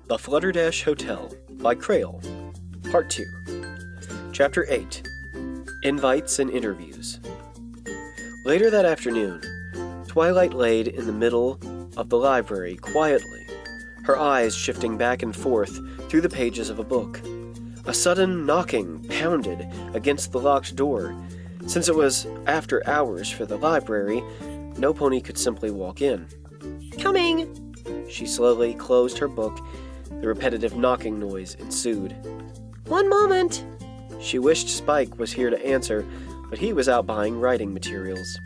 The Flutterdash Hotel by Kraill, Part 2, Chapter 8, Invites and Interviews. Later that afternoon, Twilight laid in the middle of the library quietly, her eyes shifting back and forth through the pages of a book. A sudden knocking pounded against the locked door. Since it was after hours for the library, no pony could simply walk in. Coming! She slowly closed her book. The repetitive knocking noise ensued. One moment! She wished Spike was here to answer, but he was out buying writing materials.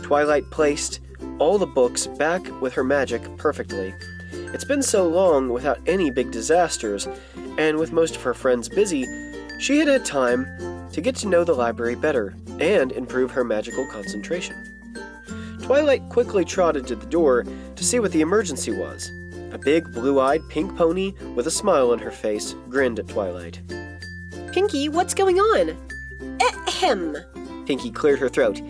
Twilight placed all the books back with her magic perfectly. It's been so long without any big disasters, and with most of her friends busy, she had had time to get to know the library better and improve her magical concentration. Twilight quickly trotted to the door to see what the emergency was. A big, blue-eyed pink pony with a smile on her face grinned at Twilight. Pinkie, what's going on? Ahem! Pinkie cleared her throat.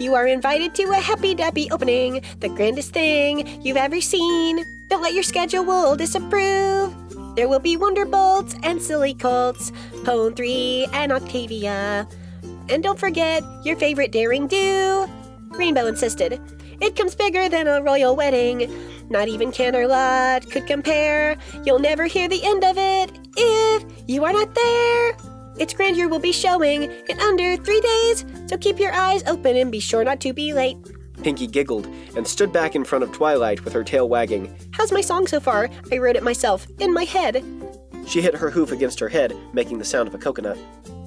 You are invited to a happy-dappy opening, the grandest thing you've ever seen. Don't let your schedule disapprove. There will be Wonderbolts and Silly Colts, Pone 3 and Octavia. And don't forget your favorite Daring Do. Rainbow insisted. It comes bigger than a royal wedding. Not even Candlelight could compare. You'll never hear the end of it if you are not there. Its grandeur will be showing in under 3 days, so keep your eyes open and be sure not to be late. Pinkie giggled and stood back in front of Twilight with her tail wagging. How's my song so far? I wrote it myself, in my head. She hit her hoof against her head, making the sound of a coconut.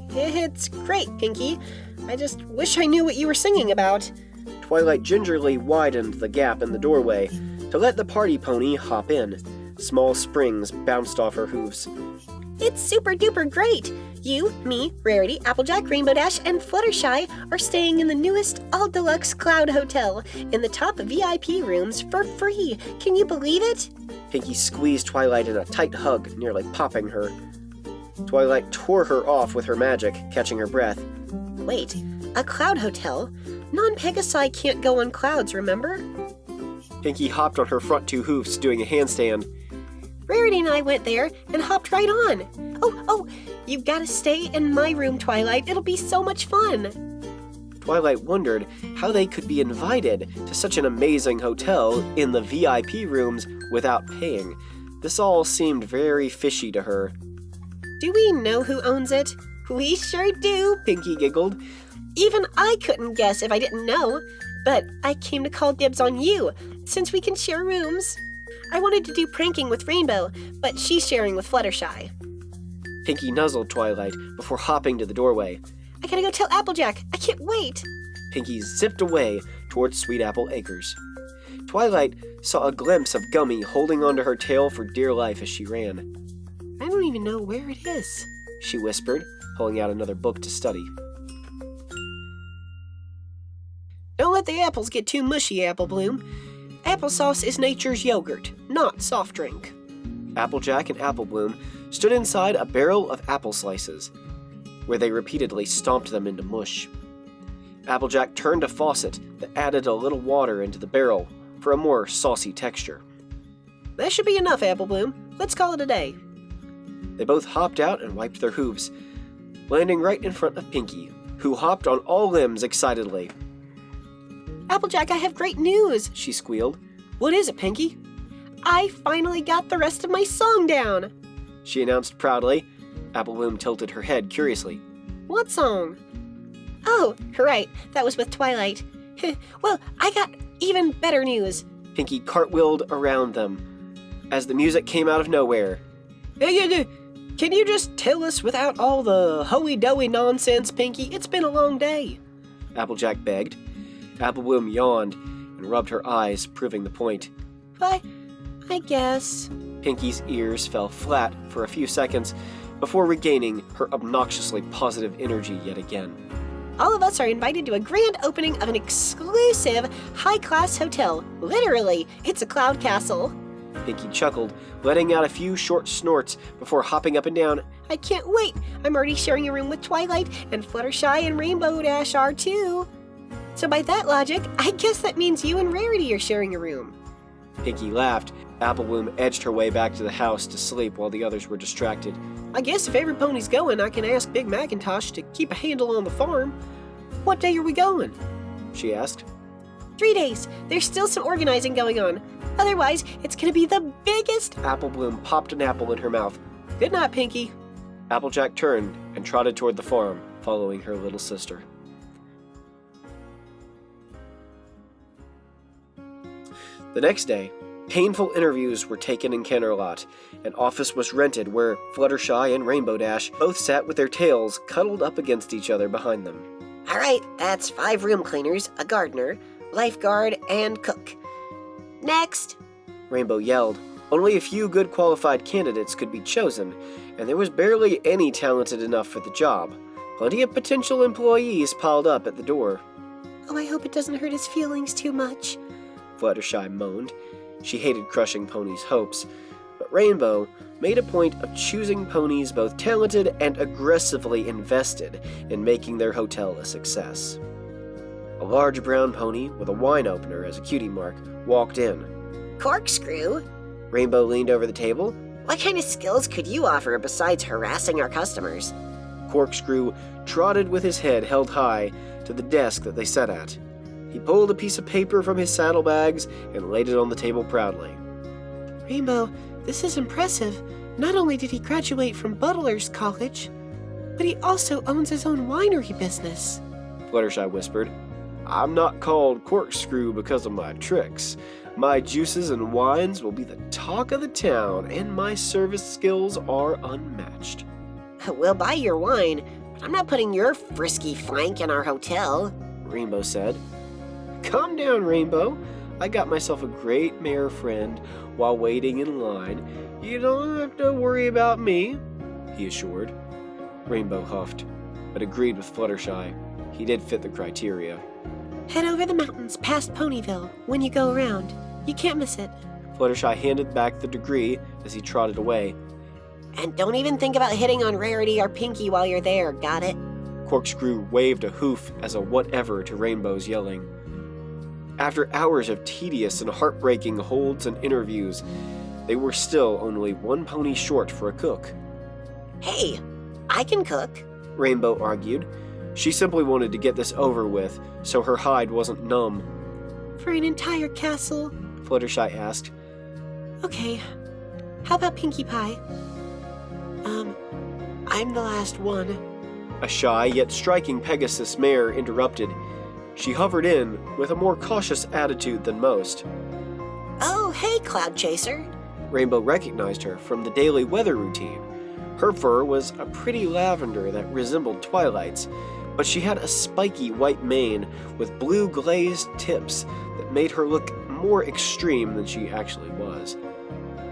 It's great, Pinkie. I just wish I knew what you were singing about. Twilight gingerly widened the gap in the doorway to let the party pony hop in. Small springs bounced off her hooves. It's super duper great! You, me, Rarity, Applejack, Rainbow Dash, and Fluttershy are staying in the newest all-deluxe Cloud Hotel in the top VIP rooms for free. Can you believe it? Pinkie squeezed Twilight in a tight hug, nearly popping her. Twilight tore her off with her magic, catching her breath. Wait, a Cloud Hotel? Non-Pegasi can't go on clouds, remember? Pinkie hopped on her front two hoofs, doing a handstand. Rarity and I went there and hopped right on. Oh, you've got to stay in my room, Twilight. It'll be so much fun. Twilight wondered how they could be invited to such an amazing hotel in the VIP rooms without paying. This all seemed very fishy to her. Do we know who owns it? We sure do, Pinkie giggled. Even I couldn't guess if I didn't know. But I came to call dibs on you, since we can share rooms. I wanted to do pranking with Rainbow, but she's sharing with Fluttershy. Pinkie nuzzled Twilight before hopping to the doorway. I gotta go tell Applejack. I can't wait. Pinkie zipped away towards Sweet Apple Acres. Twilight saw a glimpse of Gummy holding onto her tail for dear life as she ran. I don't even know where it is, she whispered, pulling out another book to study. Don't let the apples get too mushy, Apple Bloom. Applesauce is nature's yogurt, not soft drink. Applejack and Apple Bloom stood inside a barrel of apple slices, where they repeatedly stomped them into mush. Applejack turned a faucet that added a little water into the barrel for a more saucy texture. That should be enough, Apple Bloom. Let's call it a day. They both hopped out and wiped their hooves, landing right in front of Pinkie, who hopped on all limbs excitedly. Applejack, I have great news, she squealed. What is it, Pinkie? I finally got the rest of my song down, she announced proudly. Apple Bloom tilted her head curiously. What song? Oh, right, that was with Twilight. Well, I got even better news. Pinkie cartwheeled around them as the music came out of nowhere. Hey, can you just tell us without all the hoey-doey nonsense, Pinkie? It's been a long day, Applejack begged. Apple Bloom yawned and rubbed her eyes, proving the point. I guess. Pinkie's ears fell flat for a few seconds before regaining her obnoxiously positive energy yet again. All of us are invited to a grand opening of an exclusive, high-class hotel. Literally, it's a cloud castle. Pinkie chuckled, letting out a few short snorts before hopping up and down. I can't wait. I'm already sharing a room with Twilight, and Fluttershy and Rainbow Dash are too. So by that logic, I guess that means you and Rarity are sharing a room. Pinkie laughed. Applebloom edged her way back to the house to sleep while the others were distracted. I guess if every pony's going, I can ask Big Macintosh to keep a handle on the farm. What day are we going? She asked. 3 days. There's still some organizing going on. Otherwise, it's gonna be the biggest. Applebloom popped an apple in her mouth. Good night, Pinkie. Applejack turned and trotted toward the farm, following her little sister. The next day, painful interviews were taken in Canterlot. An office was rented where Fluttershy and Rainbow Dash both sat with their tails cuddled up against each other behind them. All right, that's 5 room cleaners, a gardener, lifeguard, and cook. Next. Rainbow yelled. Only a few good qualified candidates could be chosen, and there was barely any talented enough for the job. Plenty of potential employees piled up at the door. Oh, I hope it doesn't hurt his feelings too much, Fluttershy moaned. She hated crushing Pony's hopes, but Rainbow made a point of choosing ponies both talented and aggressively invested in making their hotel a success. A large brown pony with a wine opener as a cutie mark walked in. Corkscrew? Rainbow leaned over the table. What kind of skills could you offer besides harassing our customers? Corkscrew trotted with his head held high to the desk that they sat at. He pulled a piece of paper from his saddlebags and laid it on the table proudly. Rainbow, this is impressive. Not only did he graduate from Butler's College, but he also owns his own winery business. Fluttershy whispered. I'm not called Corkscrew because of my tricks. My juices and wines will be the talk of the town, and my service skills are unmatched. We'll buy your wine, but I'm not putting your frisky flank in our hotel, Rainbow said. Calm down, Rainbow. I got myself a great mare friend while waiting in line. You don't have to worry about me, he assured. Rainbow huffed, but agreed with Fluttershy. He did fit the criteria. Head over the mountains past Ponyville when you go around. You can't miss it. Fluttershy handed back the degree as he trotted away. And don't even think about hitting on Rarity or Pinkie while you're there, got it? Corkscrew waved a hoof as a whatever to Rainbow's yelling. After hours of tedious and heartbreaking holds and interviews, they were still only one pony short for a cook. Hey, I can cook, Rainbow argued. She simply wanted to get this over with, so her hide wasn't numb. For an entire castle? Fluttershy asked. Okay, how about Pinkie Pie? I'm the last one. A shy yet striking Pegasus mare interrupted. She hovered in with a more cautious attitude than most. Oh, hey, Cloud Chaser. Rainbow recognized her from the daily weather routine. Her fur was a pretty lavender that resembled Twilight's, but she had a spiky white mane with blue glazed tips that made her look more extreme than she actually was.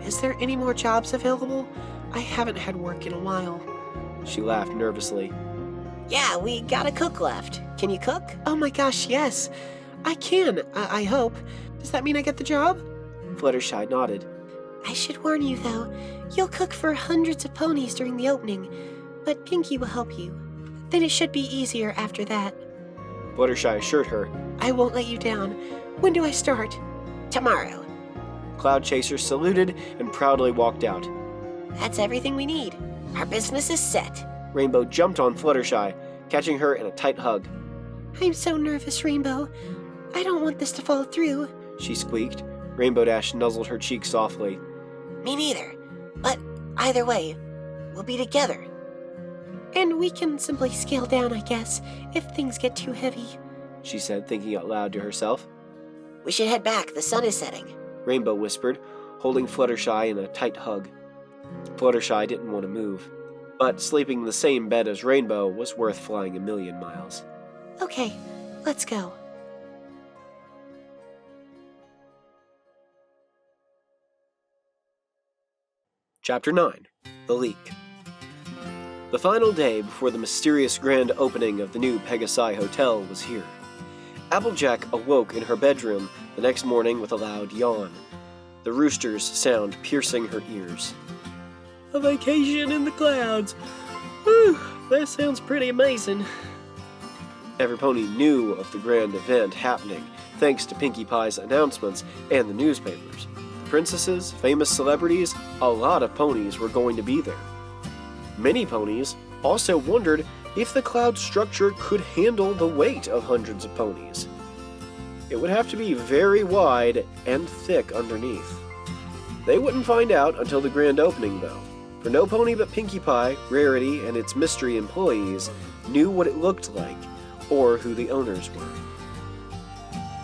Is there any more jobs available? I haven't had work in a while. She laughed nervously. Yeah, we got a cook left. Can you cook? Oh my gosh, yes. I can, I hope. Does that mean I get the job? Fluttershy nodded. I should warn you, though. You'll cook for hundreds of ponies during the opening, but Pinkie will help you. Then it should be easier after that. Fluttershy assured her. I won't let you down. When do I start? Tomorrow. Cloud Chaser saluted and proudly walked out. That's everything we need. Our business is set. Rainbow jumped on Fluttershy, catching her in a tight hug. I'm so nervous, Rainbow. I don't want this to fall through, She squeaked. Rainbow Dash nuzzled her cheek softly. Me neither. But either way, we'll be together. And we can simply scale down, I guess, if things get too heavy, She said, thinking out loud to herself. We should head back. The sun is setting. Rainbow whispered, holding Fluttershy in a tight hug. Fluttershy didn't want to move, but sleeping in the same bed as Rainbow was worth flying 1,000,000 miles. Okay, let's go. Chapter 9. The Leak. The final day before the mysterious grand opening of the new Pegasi Hotel was here. Applejack awoke in her bedroom the next morning with a loud yawn, the rooster's sound piercing her ears. A vacation in the clouds. Whew, that sounds pretty amazing. Every pony knew of the grand event happening, thanks to Pinkie Pie's announcements and the newspapers. princesses, famous celebrities, a lot of ponies were going to be there. Many ponies also wondered if the cloud structure could handle the weight of hundreds of ponies. It would have to be very wide and thick underneath. They wouldn't find out until the grand opening, though, for no pony but Pinkie Pie, Rarity, and its mystery employees knew what it looked like or who the owners were.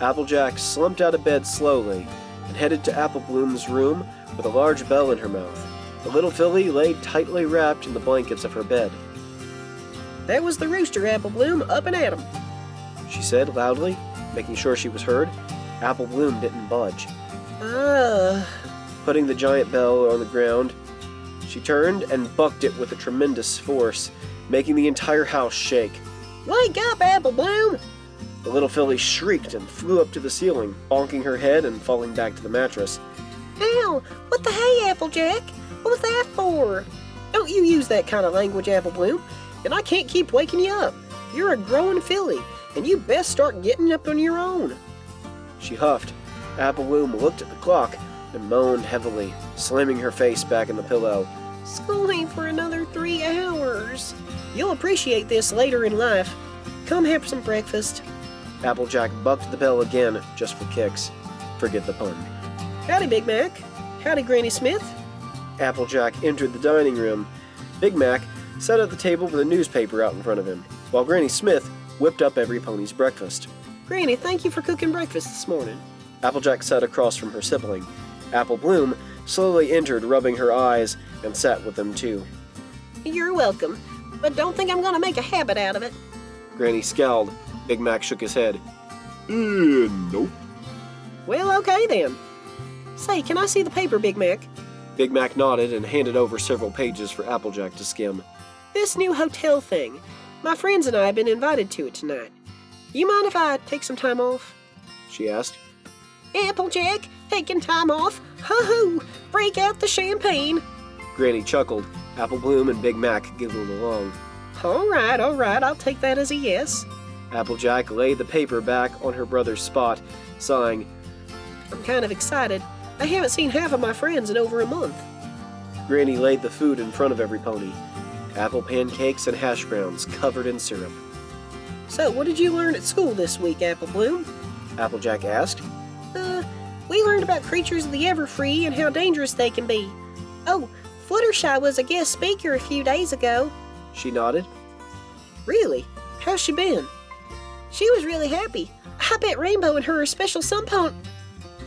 Applejack slumped out of bed slowly and headed to Apple Bloom's room with a large bell in her mouth. The little filly lay tightly wrapped in the blankets of her bed. That was the rooster, Apple Bloom, up and at 'em, She said loudly, making sure she was heard. Apple Bloom didn't budge. Putting the giant bell on the ground, she turned and bucked it with a tremendous force, making the entire house shake. Wake up, Apple Bloom! The little filly shrieked and flew up to the ceiling, bonking her head and falling back to the mattress. Ow! What the hey, Applejack? What was that for? Don't you use that kind of language, Apple Bloom, and I can't keep waking you up. You're a growing filly, and you best start getting up on your own. She huffed. Apple Bloom looked at the clock and moaned heavily, slamming her face back in the pillow. School ain't for another 3 hours. You'll appreciate this later in life. Come have some breakfast. Applejack bucked the bell again, just for kicks. Forget the pun. Howdy, Big Mac. Howdy, Granny Smith. Applejack entered the dining room. Big Mac sat at the table with a newspaper out in front of him, while Granny Smith whipped up every pony's breakfast. Granny, thank you for cooking breakfast this morning. Applejack sat across from her sibling. Apple Bloom slowly entered, rubbing her eyes, and sat with them too. You're welcome, but don't think I'm gonna make a habit out of it. Granny scowled. Big Mac shook his head. Nope. Well, okay then. Say, can I see the paper, Big Mac? Big Mac nodded and handed over several pages for Applejack to skim. This new hotel thing. My friends and I have been invited to it tonight. You mind if I take some time off? She asked. Applejack, taking time off? Ho-ho! Break out the champagne! Granny chuckled. Apple Bloom and Big Mac giggled along. All right, I'll take that as a yes. Applejack laid the paper back on her brother's spot, sighing. I'm kind of excited. I haven't seen half of my friends in over a month. Granny laid the food in front of every pony. Apple pancakes and hash browns covered in syrup. So, what did you learn at school this week, Apple Bloom? Applejack asked. We learned about creatures of the Everfree and how dangerous they can be. Oh, Fluttershy was a guest speaker a few days ago. She nodded. Really? How's she been? She was really happy. I bet Rainbow and her are special sunpon.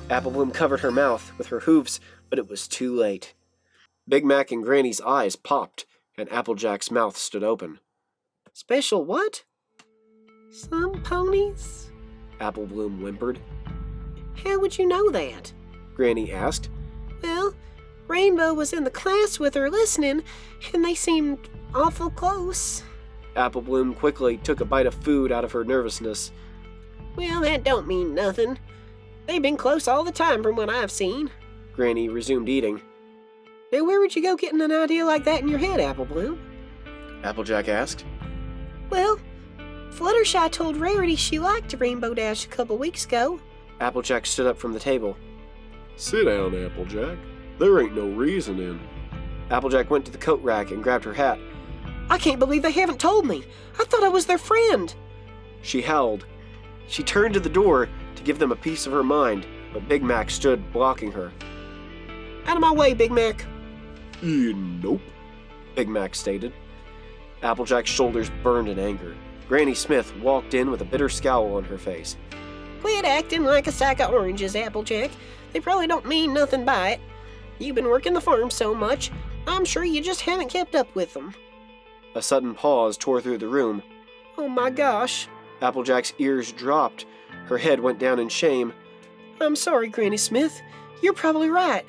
Apple Bloom covered her mouth with her hooves, but it was too late. Big Mac and Granny's eyes popped, and Applejack's mouth stood open. Special what? Some ponies? Apple Bloom whimpered. How would you know that? Granny asked. Well, Rainbow was in the class with her listening, and they seemed awful close. Apple Bloom quickly took a bite of food out of her nervousness. Well, that don't mean nothing. They've been close all the time from what I've seen. Granny resumed eating. Now, where would you go getting an idea like that in your head, Apple Bloom? Applejack asked. Well, Fluttershy told Rarity she liked Rainbow Dash a couple weeks ago. Applejack stood up from the table. Sit down, Applejack. There ain't no reasoning. Applejack went to the coat rack and grabbed her hat. I can't believe they haven't told me. I thought I was their friend. She howled. She turned to the door to give them a piece of her mind, but Big Mac stood blocking her. Out of my way, Big Mac. Nope, Big Mac stated. Applejack's shoulders burned in anger. Granny Smith walked in with a bitter scowl on her face. Quit acting like a sack of oranges, Applejack. They probably don't mean nothing by it. You've been working the farm so much, I'm sure you just haven't kept up with them. A sudden pause tore through the room. Oh my gosh. Applejack's ears dropped. Her head went down in shame. I'm sorry, Granny Smith. You're probably right.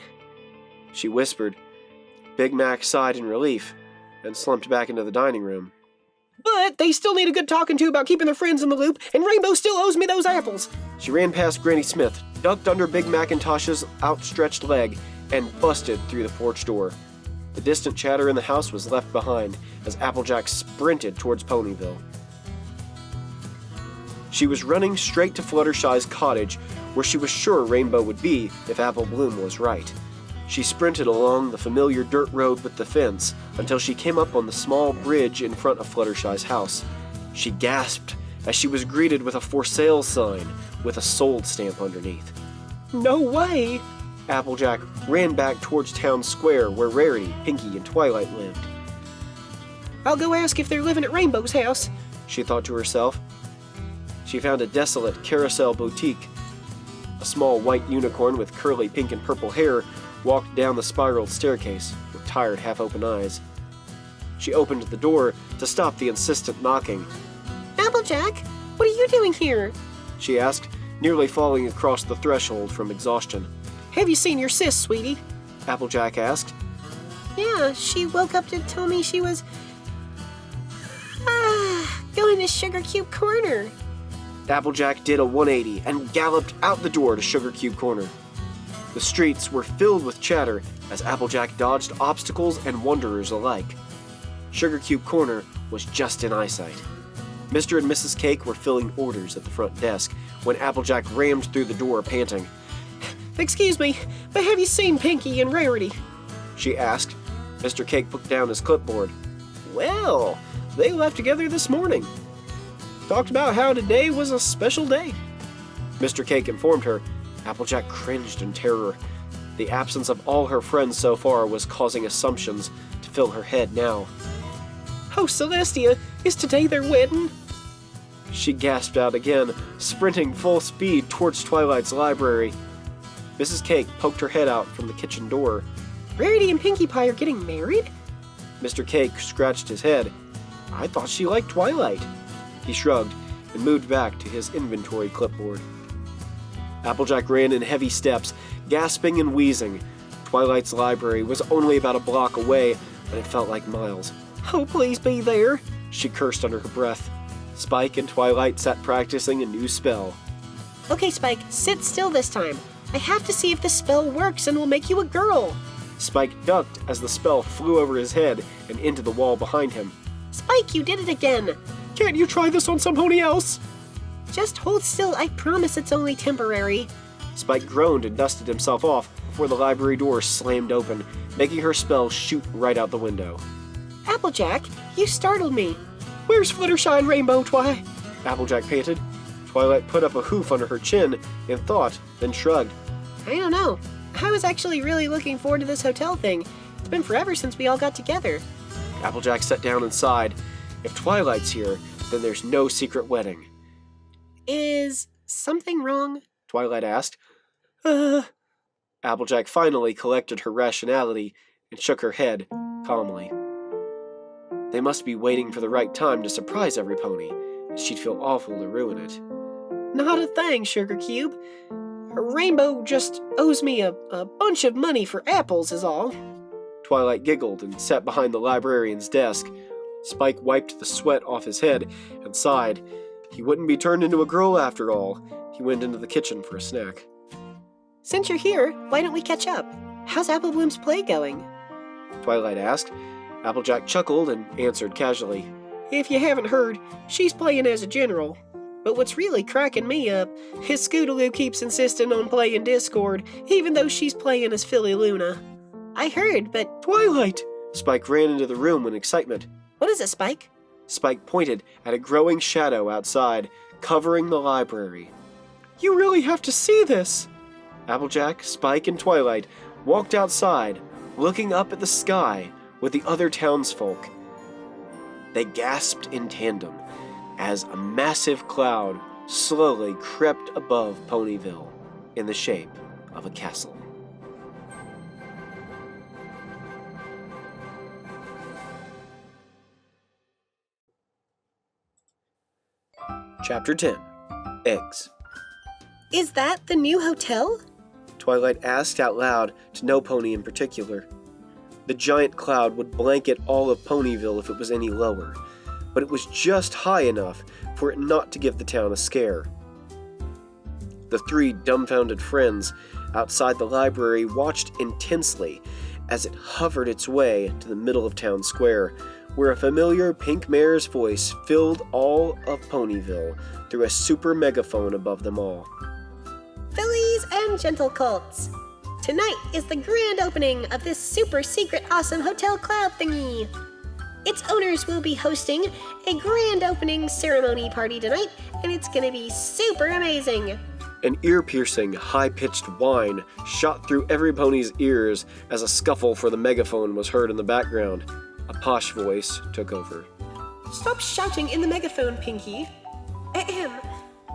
She whispered. Big Mac sighed in relief and slumped back into the dining room. But they still need a good talking to about keeping their friends in the loop, and Rainbow still owes me those apples. She ran past Granny Smith, ducked under Big Macintosh's outstretched leg, and busted through the porch door. The distant chatter in the house was left behind as Applejack sprinted towards Ponyville. She was running straight to Fluttershy's cottage, where she was sure Rainbow would be if Apple Bloom was right. She sprinted along the familiar dirt road with the fence until she came up on the small bridge in front of Fluttershy's house. She gasped as she was greeted with a for sale sign with a sold stamp underneath. No way! Applejack ran back towards town square where Rarity, Pinkie, and Twilight lived. I'll go ask if they're living at Rainbow's house. She thought to herself. She found a desolate carousel boutique. A small white unicorn with curly pink and purple hair walked down the spiraled staircase with tired, half-open eyes. She opened the door to stop the insistent knocking. Applejack, what are you doing here? She asked, nearly falling across the threshold from exhaustion. Have you seen your sis, sweetie? Applejack asked. Yeah, she woke up to tell me she was going to Sugar Cube Corner. Applejack did a 180 and galloped out the door to Sugar Cube Corner. The streets were filled with chatter as Applejack dodged obstacles and wanderers alike. Sugar Cube Corner was just in eyesight. Mr. and Mrs. Cake were filling orders at the front desk when Applejack rammed through the door panting. Excuse me, but have you seen Pinkie and Rarity? She asked. Mr. Cake put down his clipboard. Well, they left together this morning. Talked about how today was a special day. Mr. Cake informed her. Applejack cringed in terror. The absence of all her friends so far was causing assumptions to fill her head now. Oh, Celestia, is today their wedding? She gasped out again, sprinting full speed towards Twilight's library. Mrs. Cake poked her head out from the kitchen door. Rarity and Pinkie Pie are getting married? Mr. Cake scratched his head. I thought she liked Twilight. He shrugged and moved back to his inventory clipboard. Applejack ran in heavy steps, gasping and wheezing. Twilight's library was only about a block away, but it felt like miles. Oh, please be there. She cursed under her breath. Spike and Twilight sat practicing a new spell. Okay, Spike, sit still this time. I have to see if the spell works and will make you a girl. Spike ducked as the spell flew over his head and into the wall behind him. Spike, you did it again. Can't you try this on somebody else? Just hold still, I promise it's only temporary. Spike groaned and dusted himself off before the library door slammed open, making her spell shoot right out the window. Applejack, you startled me. Where's Fluttershy and Rainbow, Twi? Applejack panted. Twilight put up a hoof under her chin in thought, then shrugged. I don't know. I was actually really looking forward to this hotel thing. It's been forever since we all got together. Applejack sat down and sighed. If Twilight's here, then there's no secret wedding. Is something wrong? Twilight asked. Applejack finally collected her rationality and shook her head calmly. They must be waiting for the right time to surprise every pony. She'd feel awful to ruin it. Not a thing, Sugar Cube. Rainbow just owes me a bunch of money for apples is all. Twilight giggled and sat behind the librarian's desk. Spike wiped the sweat off his head and sighed. He wouldn't be turned into a girl after all. He went into the kitchen for a snack. Since you're here, why don't we catch up? How's Apple Bloom's play going? Twilight asked. Applejack chuckled and answered casually. If you haven't heard, she's playing as a general. But what's really cracking me up is Scootaloo keeps insisting on playing Discord, even though she's playing as Philly Luna. I heard, but... Twilight! Spike ran into the room in excitement. What is it, Spike? Spike pointed at a growing shadow outside, covering the library. You really have to see this! Applejack, Spike, and Twilight walked outside, looking up at the sky with the other townsfolk. They gasped in tandem as a massive cloud slowly crept above Ponyville in the shape of a castle. Chapter 10. Eggs. Is that the new hotel? Twilight asked out loud to no pony in particular. The giant cloud would blanket all of Ponyville if it was any lower, but it was just high enough for it not to give the town a scare. The three dumbfounded friends outside the library watched intensely as it hovered its way to the middle of town square, where a familiar pink mare's voice filled all of Ponyville through a super megaphone above them all. Philly and gentle colts. Tonight is the grand opening of this super secret awesome hotel cloud thingy. Its owners will be hosting a grand opening ceremony party tonight, and it's gonna be super amazing. An ear-piercing, high-pitched whine shot through every pony's ears as a scuffle for the megaphone was heard in the background. A posh voice took over. Stop shouting in the megaphone, Pinkie. Ahem.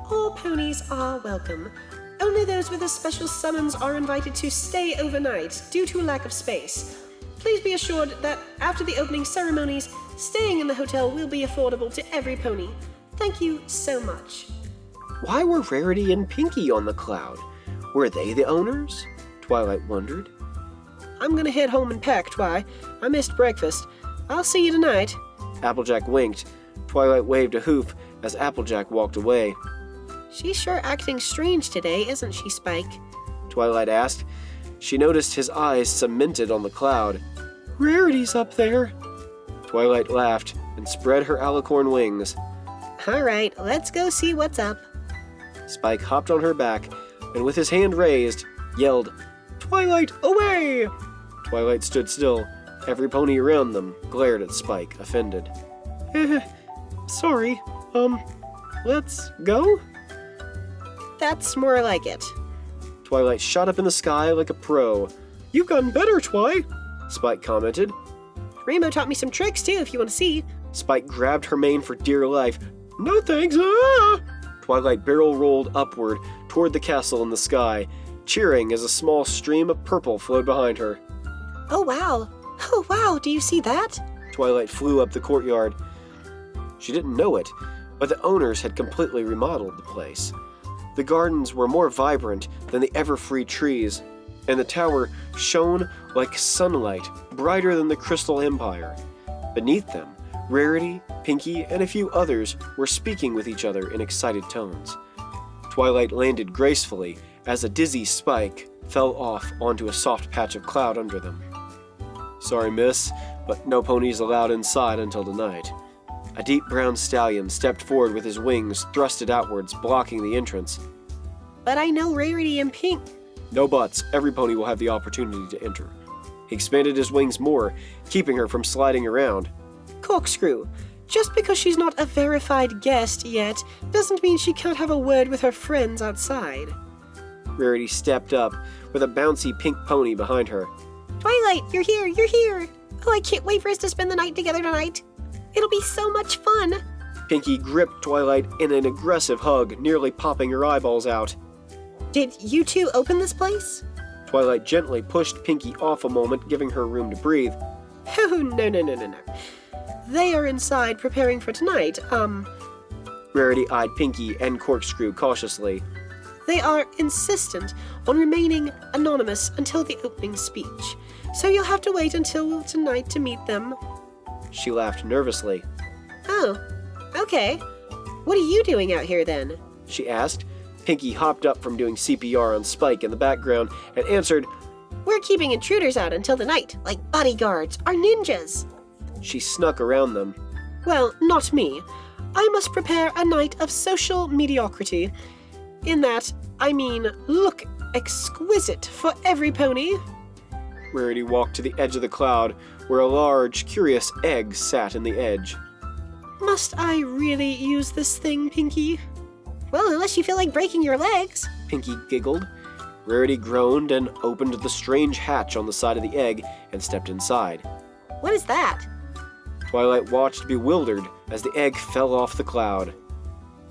All ponies are welcome. Only those with a special summons are invited to stay overnight due to a lack of space. Please be assured that after the opening ceremonies, staying in the hotel will be affordable to every pony. Thank you so much. Why were Rarity and Pinkie on the cloud? Were they the owners? Twilight wondered. I'm gonna head home and pack, Twi. I missed breakfast. I'll see you tonight. Applejack winked. Twilight waved a hoof as Applejack walked away. She's sure acting strange today, isn't she, Spike? Twilight asked. She noticed his eyes cemented on the cloud. Rarity's up there. Twilight laughed and spread her alicorn wings. All right, let's go see what's up. Spike hopped on her back and with his hand raised, yelled, Twilight, away! Twilight stood still. Every pony around them glared at Spike, offended. Sorry, let's go? That's more like it. Twilight shot up in the sky like a pro. You've gotten better, Twi, Spike commented. Rainbow taught me some tricks too, if you want to see. Spike grabbed her mane for dear life. No thanks, ah! Twilight barrel rolled upward toward the castle in the sky, cheering as a small stream of purple flowed behind her. Oh wow, do you see that? Twilight flew up the courtyard. She didn't know it, but the owners had completely remodeled the place. The gardens were more vibrant than the ever-free trees, and the tower shone like sunlight, brighter than the Crystal Empire. Beneath them, Rarity, Pinkie, and a few others were speaking with each other in excited tones. Twilight landed gracefully as a dizzy Spike fell off onto a soft patch of cloud under them. Sorry, miss, but no ponies allowed inside until tonight. A deep brown stallion stepped forward with his wings thrusted outwards, blocking the entrance. But I know Rarity and Pink. No buts, every pony will have the opportunity to enter. He expanded his wings more, keeping her from sliding around. Corkscrew. Just because she's not a verified guest yet, doesn't mean she can't have a word with her friends outside. Rarity stepped up, with a bouncy pink pony behind her. Twilight, you're here. Oh, I can't wait for us to spend the night together tonight. It'll be so much fun. Pinkie gripped Twilight in an aggressive hug, nearly popping her eyeballs out. Did you two open this place? Twilight gently pushed Pinkie off a moment, giving her room to breathe. Oh, no. They are inside preparing for tonight. Rarity eyed Pinkie and Corkscrew cautiously. They are insistent on remaining anonymous until the opening speech, so you'll have to wait until tonight to meet them. She laughed nervously. Oh, okay. What are you doing out here then? She asked. Pinkie hopped up from doing CPR on Spike in the background and answered, We're keeping intruders out until the night, like bodyguards or ninjas. She snuck around them. Well, not me. I must prepare a night of social mediocrity. In that, I mean, look exquisite for every pony. Rarity walked to the edge of the cloud, where a large, curious egg sat in the edge. Must I really use this thing, Pinkie? Well, unless you feel like breaking your legs. Pinkie giggled. Rarity groaned and opened the strange hatch on the side of the egg and stepped inside. What is that? Twilight watched bewildered as the egg fell off the cloud.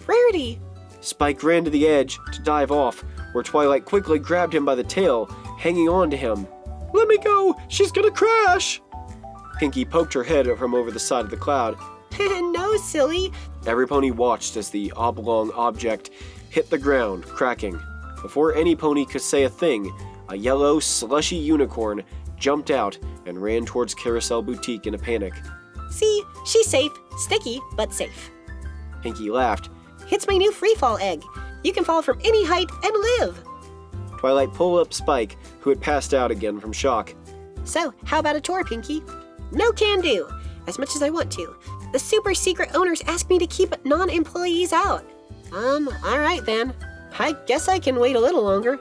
Rarity! Spike ran to the edge to dive off, where Twilight quickly grabbed him by the tail, hanging on to him. Let me go! She's gonna crash! Pinkie poked her head from over the side of the cloud. No, silly. Every pony watched as the oblong object hit the ground, cracking. Before any pony could say a thing, a yellow, slushy unicorn jumped out and ran towards Carousel Boutique in a panic. See, she's safe. Sticky, but safe. Pinkie laughed. It's my new freefall egg. You can fall from any height and live. Twilight pulled up Spike, who had passed out again from shock. So, how about a tour, Pinkie? No can do. As much as I want to. The super secret owners asked me to keep non-employees out. All right then. I guess I can wait a little longer.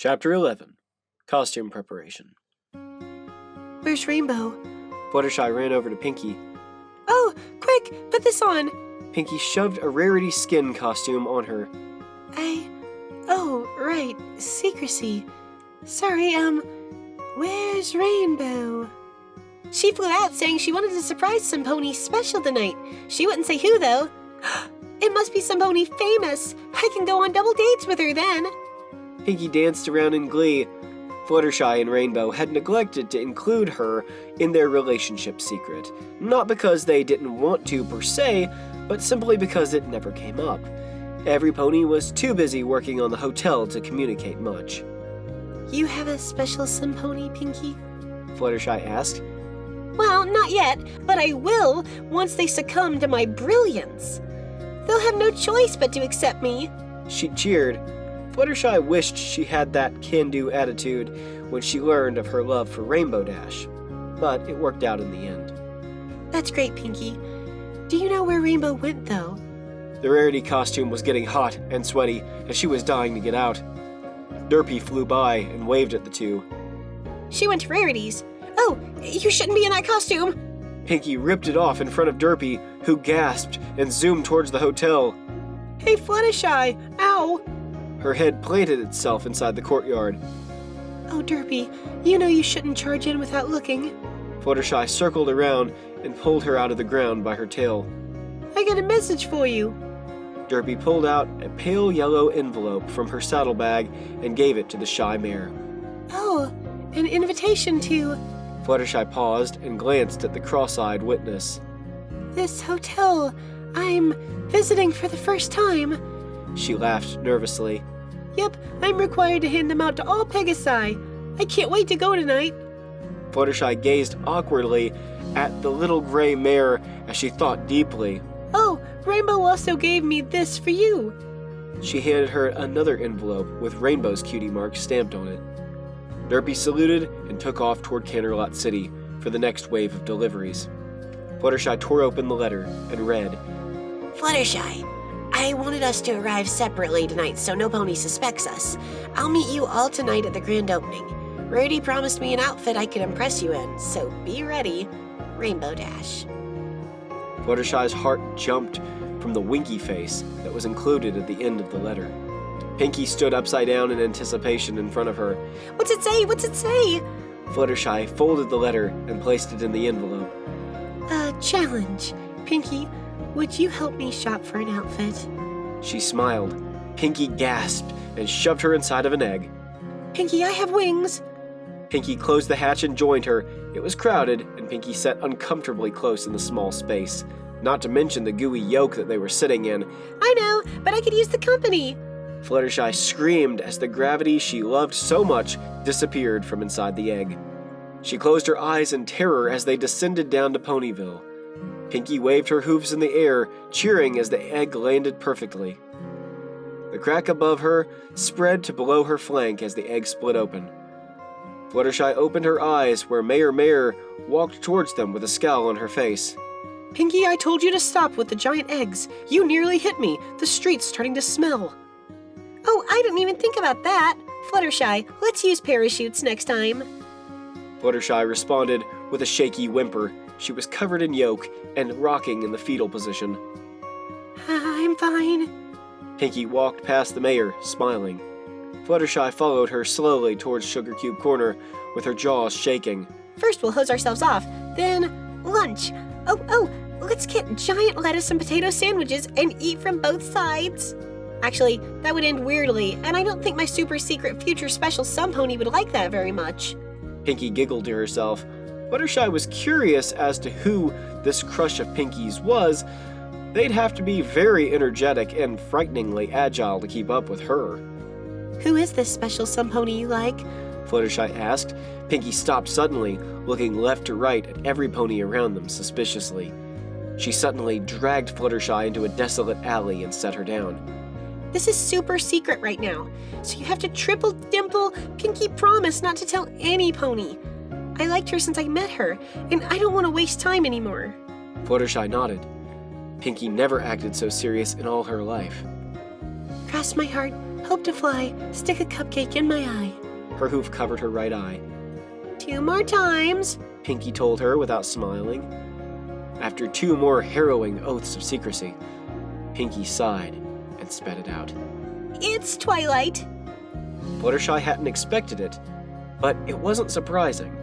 Chapter 11. Costume Preparation. Where's Rainbow? Fluttershy ran over to Pinkie. Oh, quick, put this on. Pinkie shoved a rarity skin costume on her. Oh, right, secrecy. Sorry, where's Rainbow? She flew out saying she wanted to surprise some pony special tonight. She wouldn't say who, though. It must be some pony famous. I can go on double dates with her then. Pinkie danced around in glee. Fluttershy and Rainbow had neglected to include her in their relationship secret, not because they didn't want to per se, but simply because it never came up. Every pony was too busy working on the hotel to communicate much. You have a special sun pony, Pinkie? Fluttershy asked. Well, not yet, but I will once they succumb to my brilliance. They'll have no choice but to accept me. She cheered. Fluttershy wished she had that can-do attitude when she learned of her love for Rainbow Dash, but it worked out in the end. That's great, Pinkie. Do you know where Rainbow went, though? The rarity costume was getting hot and sweaty, and she was dying to get out. Derpy flew by and waved at the two. She went to Rarities. Oh, you shouldn't be in that costume. Pinkie ripped it off in front of Derpy, who gasped and zoomed towards the hotel. Hey, Fluttershy! Ow! Her head planted itself inside the courtyard. Oh, Derpy, you know you shouldn't charge in without looking. Fluttershy circled around and pulled her out of the ground by her tail. I got a message for you. Derpy pulled out a pale yellow envelope from her saddlebag and gave it to the shy mare. Oh, an invitation to Fluttershy paused and glanced at the cross-eyed witness. this hotel. I'm visiting for the first time. She laughed nervously. Yep, I'm required to hand them out to all Pegasi. I can't wait to go tonight. Fluttershy gazed awkwardly at the little gray mare as she thought deeply. Oh, Rainbow also gave me this for you. She handed her another envelope with Rainbow's cutie mark stamped on it. Derpy saluted and took off toward Canterlot City for the next wave of deliveries. Fluttershy tore open the letter and read, Fluttershy, I wanted us to arrive separately tonight so no pony suspects us. I'll meet you all tonight at the grand opening. Rarity promised me an outfit I could impress you in, so be ready. Rainbow Dash. Fluttershy's heart jumped from the winky face that was included at the end of the letter. Pinkie stood upside down in anticipation in front of her. What's it say? What's it say? Fluttershy folded the letter and placed it in the envelope. Challenge. Pinkie, would you help me shop for an outfit? She smiled. Pinkie gasped and shoved her inside of an egg. Pinkie, I have wings. Pinkie closed the hatch and joined her. It was crowded, and Pinkie sat uncomfortably close in the small space, not to mention the gooey yolk that they were sitting in. I know, but I could use the company. Fluttershy screamed as the gravity she loved so much disappeared from inside the egg. She closed her eyes in terror as they descended down to Ponyville. Pinkie waved her hooves in the air, cheering as the egg landed perfectly. The crack above her spread to below her flank as the egg split open. Fluttershy opened her eyes where Mayor Mare walked towards them with a scowl on her face. Pinkie, I told you to stop with the giant eggs. You nearly hit me. The street's starting to smell. Oh, I didn't even think about that. Fluttershy, let's use parachutes next time. Fluttershy responded with a shaky whimper. She was covered in yolk and rocking in the fetal position. I'm fine. Pinkie walked past the mayor, smiling. Fluttershy followed her slowly towards Sugar Cube Corner, with her jaws shaking. First we'll hose ourselves off, then lunch. Oh, let's get giant lettuce and potato sandwiches and eat from both sides. Actually, that would end weirdly, and I don't think my super secret future special sun pony would like that very much. Pinkie giggled to herself. Fluttershy was curious as to who this crush of Pinkie's was. They'd have to be very energetic and frighteningly agile to keep up with her. Who is this special sun pony you like? Fluttershy asked. Pinkie stopped suddenly, looking left to right at every pony around them suspiciously. She suddenly dragged Fluttershy into a desolate alley and set her down. This is super secret right now, so you have to triple dimple Pinkie promise not to tell any pony. I liked her since I met her, and I don't want to waste time anymore. Fluttershy nodded. Pinkie never acted so serious in all her life. Cross my heart, Hope to fly, stick a cupcake in my eye. Her hoof covered her right eye. 2 more times. Pinkie told her without smiling. After 2 more harrowing oaths of secrecy, Pinkie sighed and spat it out. It's Twilight. Fluttershy hadn't expected it, but it wasn't surprising.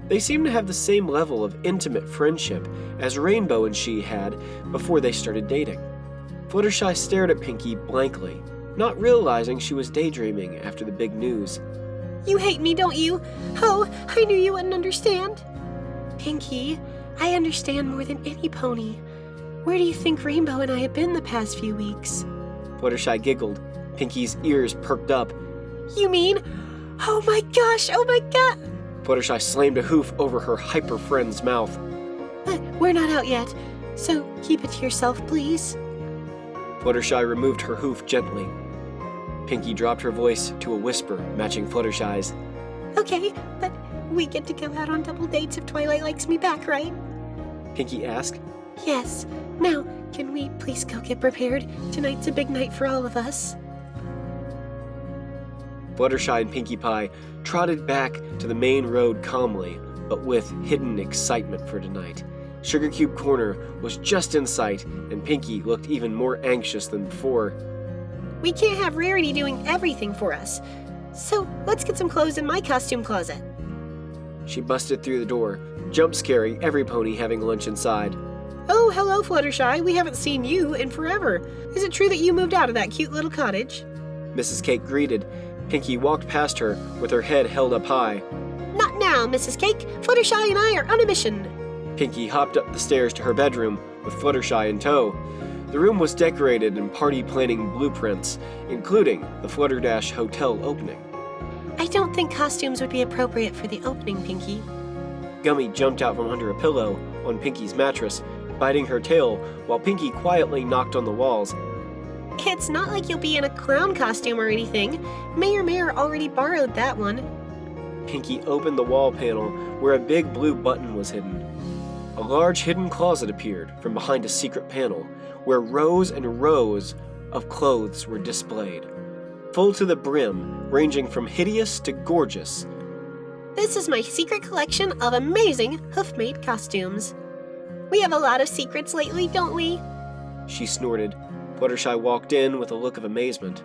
They seemed to have the same level of intimate friendship as Rainbow and she had before they started dating. Fluttershy stared at Pinkie blankly, not realizing she was daydreaming after the big news. You hate me, don't you? Oh, I knew you wouldn't understand. Pinkie, I understand more than any pony. Where do you think Rainbow and I have been the past few weeks? Fluttershy giggled. Pinkie's ears perked up. You mean? Oh my gosh, oh my god! Fluttershy slammed a hoof over her hyper friend's mouth. But we're not out yet, so keep it to yourself, please. Fluttershy removed her hoof gently. Pinkie dropped her voice to a whisper, matching Fluttershy's. Okay, but we get to go out on double dates if Twilight likes me back, right? Pinkie asked. Yes. Now, can we please go get prepared? Tonight's a big night for all of us. Fluttershy and Pinkie Pie trotted back to the main road calmly, but with hidden excitement for tonight. Sugar Cube Corner was just in sight, and Pinkie looked even more anxious than before. We can't have Rarity doing everything for us. So, let's get some clothes in my costume closet. She busted through the door, jump-scaring every pony having lunch inside. Oh, hello, Fluttershy. We haven't seen you in forever. Is it true that you moved out of that cute little cottage? Mrs. Cake greeted. Pinkie walked past her with her head held up high. Not now, Mrs. Cake. Fluttershy and I are on a mission. Pinkie hopped up the stairs to her bedroom with Fluttershy in tow. The room was decorated in party planning blueprints, including the Flutterdash Hotel opening. I don't think costumes would be appropriate for the opening, Pinkie. Gummy jumped out from under a pillow on Pinkie's mattress, biting her tail while Pinkie quietly knocked on the walls. It's not like you'll be in a clown costume or anything. Mayor already borrowed that one. Pinkie opened the wall panel where a big blue button was hidden. A large hidden closet appeared from behind a secret panel where rows and rows of clothes were displayed, full to the brim, ranging from hideous to gorgeous. This is my secret collection of amazing hoof-made costumes. We have a lot of secrets lately, don't we? She snorted. Fluttershy walked in with a look of amazement.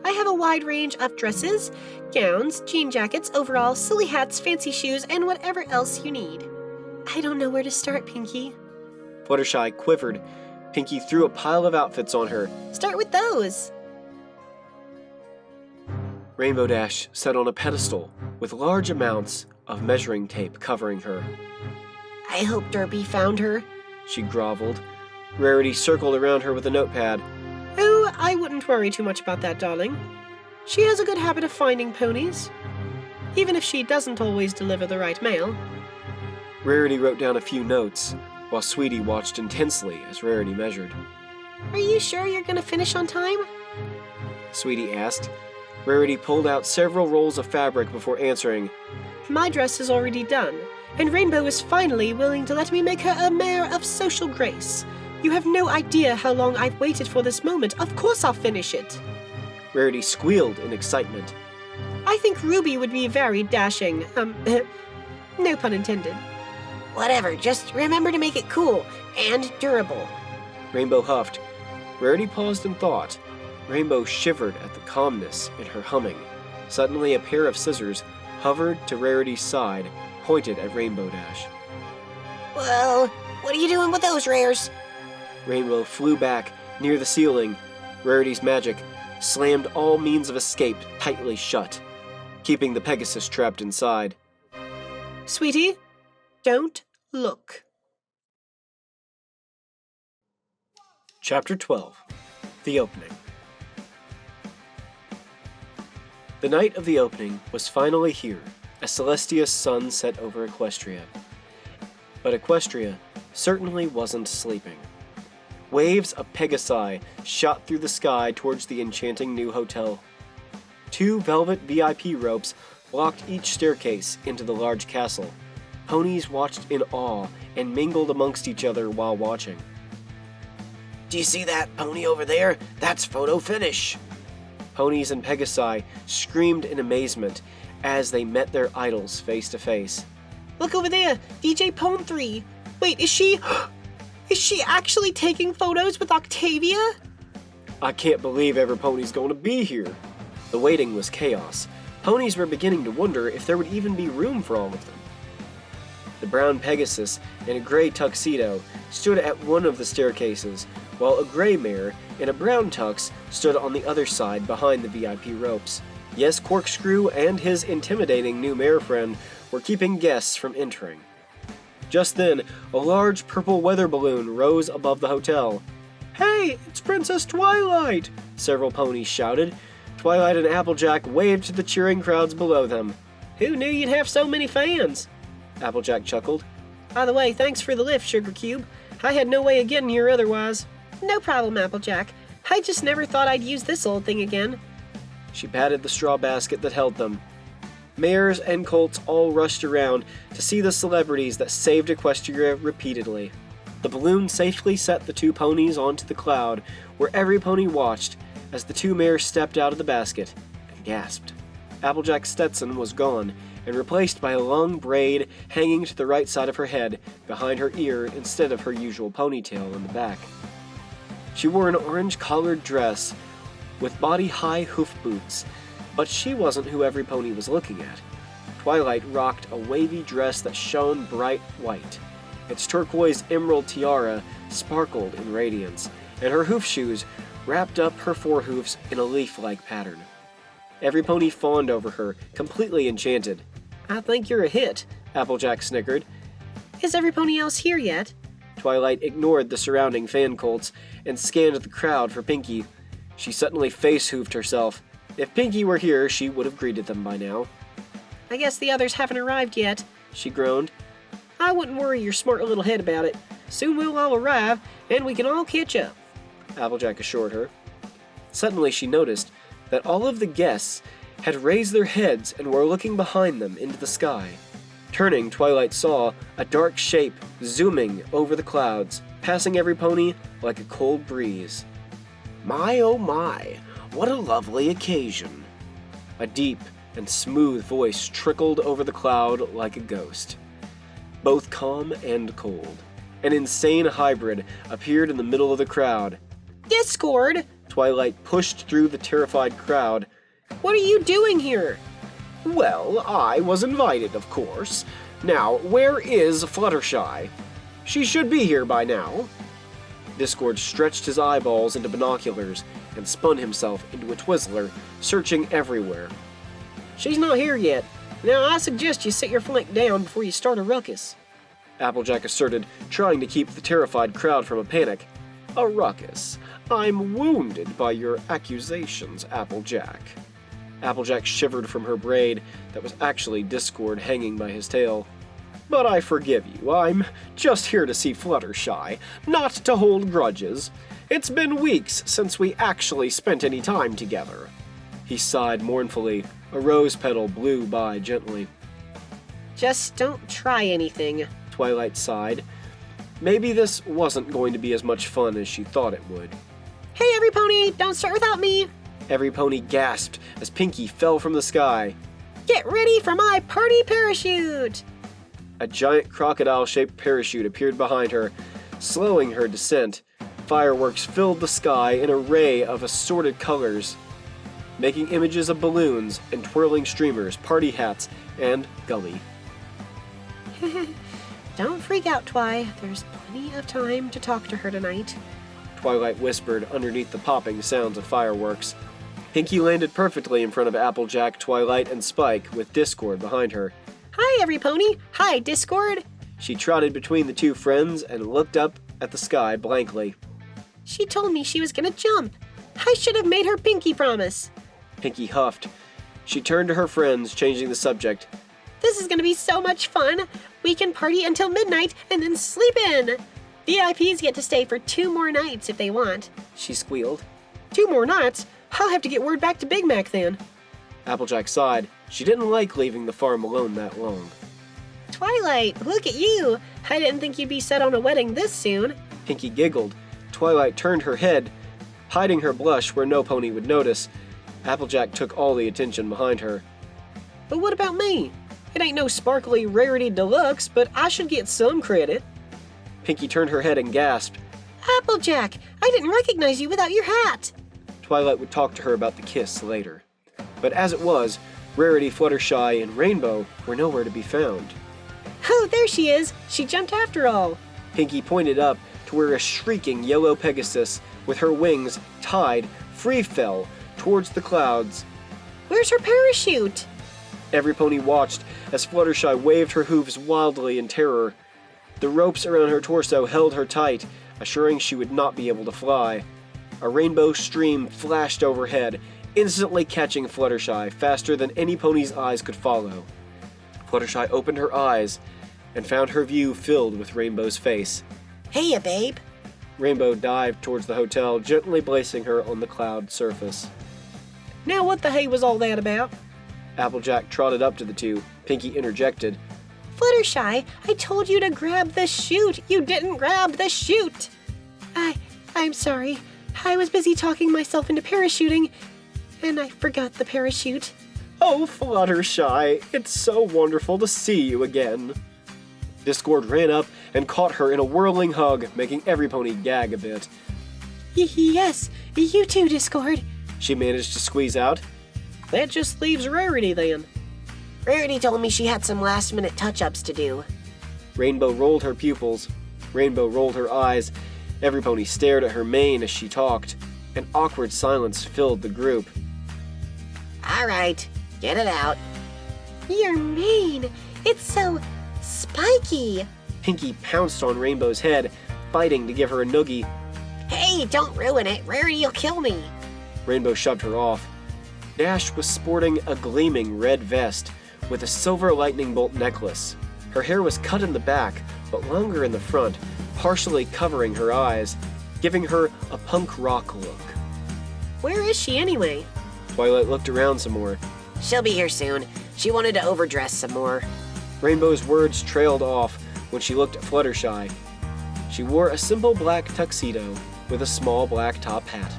I have a wide range of dresses, gowns, jean jackets, overalls, silly hats, fancy shoes, and whatever else you need. I don't know where to start, Pinkie. Fluttershy quivered. Pinkie threw a pile of outfits on her. Start with those. Rainbow Dash sat on a pedestal with large amounts of measuring tape covering her. I hope Derby found her. She groveled. Rarity circled around her with a notepad. Oh, I wouldn't worry too much about that, darling. She has a good habit of finding ponies, even if she doesn't always deliver the right mail. Rarity wrote down a few notes, while Sweetie watched intensely as Rarity measured. Are you sure you're gonna finish on time? Sweetie asked. Rarity pulled out several rolls of fabric before answering. My dress is already done, and Rainbow is finally willing to let me make her a mare of social grace. You have no idea how long I've waited for this moment. Of course I'll finish it. Rarity squealed in excitement. I think Ruby would be very dashing. No pun intended. Whatever, just remember to make it cool and durable. Rainbow huffed. Rarity paused and thought. Rainbow shivered at the calmness in her humming. Suddenly a pair of scissors hovered to Rarity's side, pointed at Rainbow Dash. Well, what are you doing with those rares? Rainbow flew back near the ceiling. Rarity's magic slammed all means of escape tightly shut, keeping the Pegasus trapped inside. Sweetie, don't look. Chapter 12. The Opening. The night of the opening was finally here, as Celestia's sun set over Equestria. But Equestria certainly wasn't sleeping. Waves of Pegasi shot through the sky towards the enchanting new hotel. 2 velvet VIP ropes blocked each staircase into the large castle. Ponies watched in awe and mingled amongst each other while watching. Do you see that pony over there? That's photo finish. Ponies and Pegasi screamed in amazement as they met their idols face to face. Look over there, DJ Pone 3. Wait, is she actually taking photos with Octavia? I can't believe every pony's going to be here. The waiting was chaos. Ponies were beginning to wonder if there would even be room for all of them. The brown Pegasus in a gray tuxedo stood at one of the staircases, while a gray mare in a brown tux stood on the other side behind the VIP ropes. Yes, Corkscrew and his intimidating new mare friend were keeping guests from entering. Just then, a large purple weather balloon rose above the hotel. "Hey, it's Princess Twilight!" several ponies shouted. Twilight and Applejack waved to the cheering crowds below them. Who knew you'd have so many fans? Applejack chuckled. By the way, thanks for the lift, Sugar Cube. I had no way of getting here otherwise. No problem, Applejack. I just never thought I'd use this old thing again. She patted the straw basket that held them. Mares and colts all rushed around to see the celebrities that saved Equestria repeatedly. The balloon safely set the two ponies onto the cloud, where every pony watched as the two mares stepped out of the basket and gasped. Applejack's Stetson was gone and replaced by a long braid hanging to the right side of her head behind her ear instead of her usual ponytail in the back. She wore an orange-collared dress with body-high hoof boots, but she wasn't who every pony was looking at. Twilight rocked a wavy dress that shone bright white. Its turquoise emerald tiara sparkled in radiance, and her hoof shoes wrapped up her forehoofs in a leaf-like pattern. Every pony fawned over her, completely enchanted. I think you're a hit, Applejack snickered. Is every pony else here yet? Twilight ignored the surrounding fan colts and scanned the crowd for Pinkie. She suddenly face-hoofed herself. If Pinkie were here, she would have greeted them by now. I guess the others haven't arrived yet, she groaned. I wouldn't worry your smart little head about it. Soon we'll all arrive, and we can all catch up, Applejack assured her. Suddenly she noticed that all of the guests had raised their heads and were looking behind them into the sky. Turning, Twilight saw a dark shape zooming over the clouds, passing every pony like a cold breeze. My oh my, what a lovely occasion. A deep and smooth voice trickled over the cloud like a ghost, both calm and cold. An insane hybrid appeared in the middle of the crowd. Discord! Twilight pushed through the terrified crowd. What are you doing here? Well, I was invited, of course. Now, where is Fluttershy? She should be here by now. Discord stretched his eyeballs into binoculars and spun himself into a Twizzler, searching everywhere. She's not here yet. Now I suggest you sit your flank down before you start a ruckus, Applejack asserted, trying to keep the terrified crowd from a panic. A ruckus? I'm wounded by your accusations, Applejack. Applejack shivered from her braid that was actually Discord hanging by his tail. But I forgive you. I'm just here to see Fluttershy, not to hold grudges. It's been weeks since we actually spent any time together. He sighed mournfully. A rose petal blew by gently. Just don't try anything, Twilight sighed. Maybe this wasn't going to be as much fun as she thought it would. Hey every pony, don't start without me! Every pony gasped as Pinkie fell from the sky. Get ready for my party parachute! A giant crocodile-shaped parachute appeared behind her, slowing her descent. Fireworks filled the sky in an array of assorted colors, making images of balloons and twirling streamers, party hats, and Gully. Don't freak out, Twi. There's plenty of time to talk to her tonight, Twilight whispered underneath the popping sounds of fireworks. Pinkie landed perfectly in front of Applejack, Twilight, and Spike, with Discord behind her. Hi, every pony. Hi, Discord. She trotted between the two friends and looked up at the sky blankly. She told me she was gonna jump. I should have made her Pinkie promise. Pinkie huffed. She turned to her friends, changing the subject. This is gonna be so much fun. We can party until midnight and then sleep in. VIPs get to stay for 2 more nights if they want, she squealed. 2 more nights? I'll have to get word back to Big Mac then. Applejack sighed. She didn't like leaving the farm alone that long. Twilight, look at you. I didn't think you'd be set on a wedding this soon. Pinkie giggled. Twilight turned her head, hiding her blush where no pony would notice. Applejack took all the attention behind her. But what about me? It ain't no sparkly rarity deluxe, but I should get some credit. Pinkie turned her head and gasped. Applejack, I didn't recognize you without your hat. Twilight would talk to her about the kiss later. But as it was, Rarity, Fluttershy, and Rainbow were nowhere to be found. Oh, there she is. She jumped after all. Pinkie pointed up to where a shrieking yellow Pegasus, with her wings tied, free fell towards the clouds. Where's her parachute? Every pony watched as Fluttershy waved her hooves wildly in terror. The ropes around her torso held her tight, assuring she would not be able to fly. A rainbow stream flashed overhead, instantly catching Fluttershy faster than any pony's eyes could follow. Fluttershy opened her eyes and found her view filled with Rainbow's face. Heya, babe. Rainbow dived towards the hotel, gently placing her on the cloud surface. Now what the hay was all that about? Applejack trotted up to the two. Pinkie interjected. Fluttershy, I told you to grab the chute. You didn't grab the chute. I'm sorry. I was busy talking myself into parachuting, and I forgot the parachute. Oh, Fluttershy, it's so wonderful to see you again. Discord ran up and caught her in a whirling hug, making every pony gag a bit. Yes, you too, Discord. She managed to squeeze out. That just leaves Rarity then. Rarity told me she had some last-minute touch-ups to do. Rainbow rolled her pupils. Rainbow rolled her eyes. Every pony stared at her mane as she talked. An awkward silence filled the group. All right, get it out. Your mane, it's so spiky. Pinkie pounced on Rainbow's head, fighting to give her a noogie. Hey, don't ruin it. Rarity'll kill me. Rainbow shoved her off. Dash was sporting a gleaming red vest with a silver lightning bolt necklace. Her hair was cut in the back, but longer in the front, partially covering her eyes, giving her a punk rock look. Where is she anyway? Twilight looked around some more. She'll be here soon. She wanted to overdress some more. Rainbow's words trailed off when she looked at Fluttershy. She wore a simple black tuxedo with a small black top hat.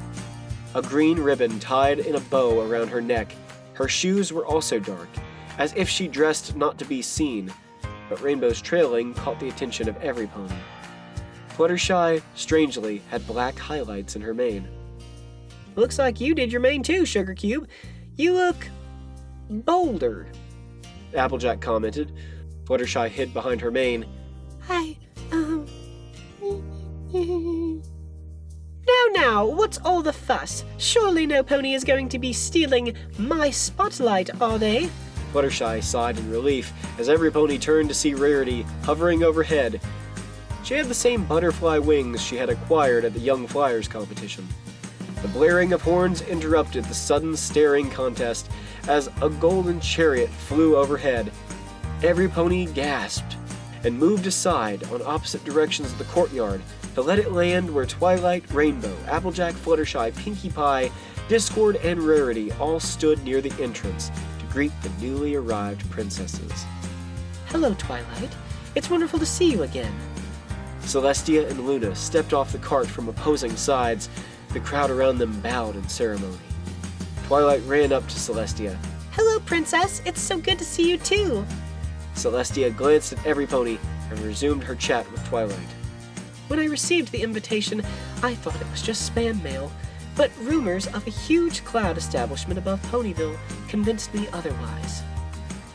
A green ribbon tied in a bow around her neck. Her shoes were also dark, as if she dressed not to be seen, but Rainbow's trailing caught the attention of every pony. Fluttershy, strangely, had black highlights in her mane. Looks like you did your mane too, Sugar Cube. You look bolder. Applejack commented. Fluttershy hid behind her mane. Now, what's all the fuss? Surely no pony is going to be stealing my spotlight, are they? Fluttershy sighed in relief as every pony turned to see Rarity hovering overhead. She had the same butterfly wings she had acquired at the Young Flyers competition. The blaring of horns interrupted the sudden staring contest as a golden chariot flew overhead. Every pony gasped and moved aside on opposite directions of the courtyard to let it land where Twilight, Rainbow, Applejack, Fluttershy, Pinkie Pie, Discord, and Rarity all stood near the entrance to greet the newly arrived princesses. Hello, Twilight. It's wonderful to see you again. Celestia and Luna stepped off the cart from opposing sides. The crowd around them bowed in ceremony. Twilight ran up to Celestia. Hello, Princess. It's so good to see you too. Celestia glanced at every pony and resumed her chat with Twilight. When I received the invitation, I thought it was just spam mail, but rumors of a huge cloud establishment above Ponyville convinced me otherwise.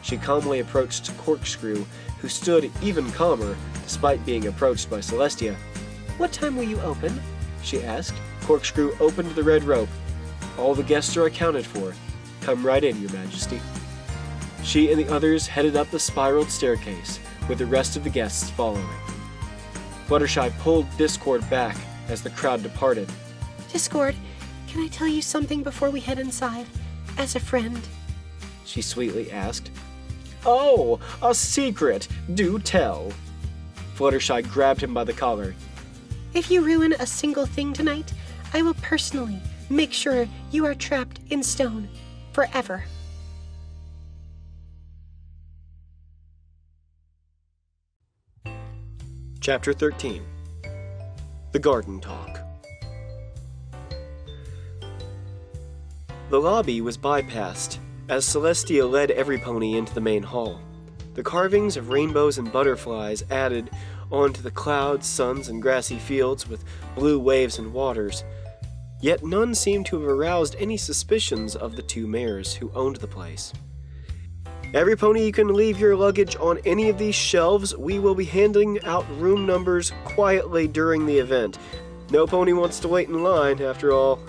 She calmly approached Corkscrew, who stood even calmer despite being approached by Celestia. What time will you open? She asked. Corkscrew opened the red rope. All the guests are accounted for. Come right in, Your Majesty. She and the others headed up the spiraled staircase, with the rest of the guests following. Fluttershy pulled Discord back as the crowd departed. Discord, can I tell you something before we head inside? As a friend. She sweetly asked. Oh, a secret! Do tell! Fluttershy grabbed him by the collar. If you ruin a single thing tonight, I will personally make sure you are trapped in stone forever. Chapter 13. The Garden Talk. The lobby was bypassed, as Celestia led every pony into the main hall. The carvings of rainbows and butterflies added onto the clouds, suns, and grassy fields with blue waves and waters. Yet none seemed to have aroused any suspicions of the two mares who owned the place. Every pony, you can leave your luggage on any of these shelves. We will be handing out room numbers quietly during the event. No pony wants to wait in line, after all.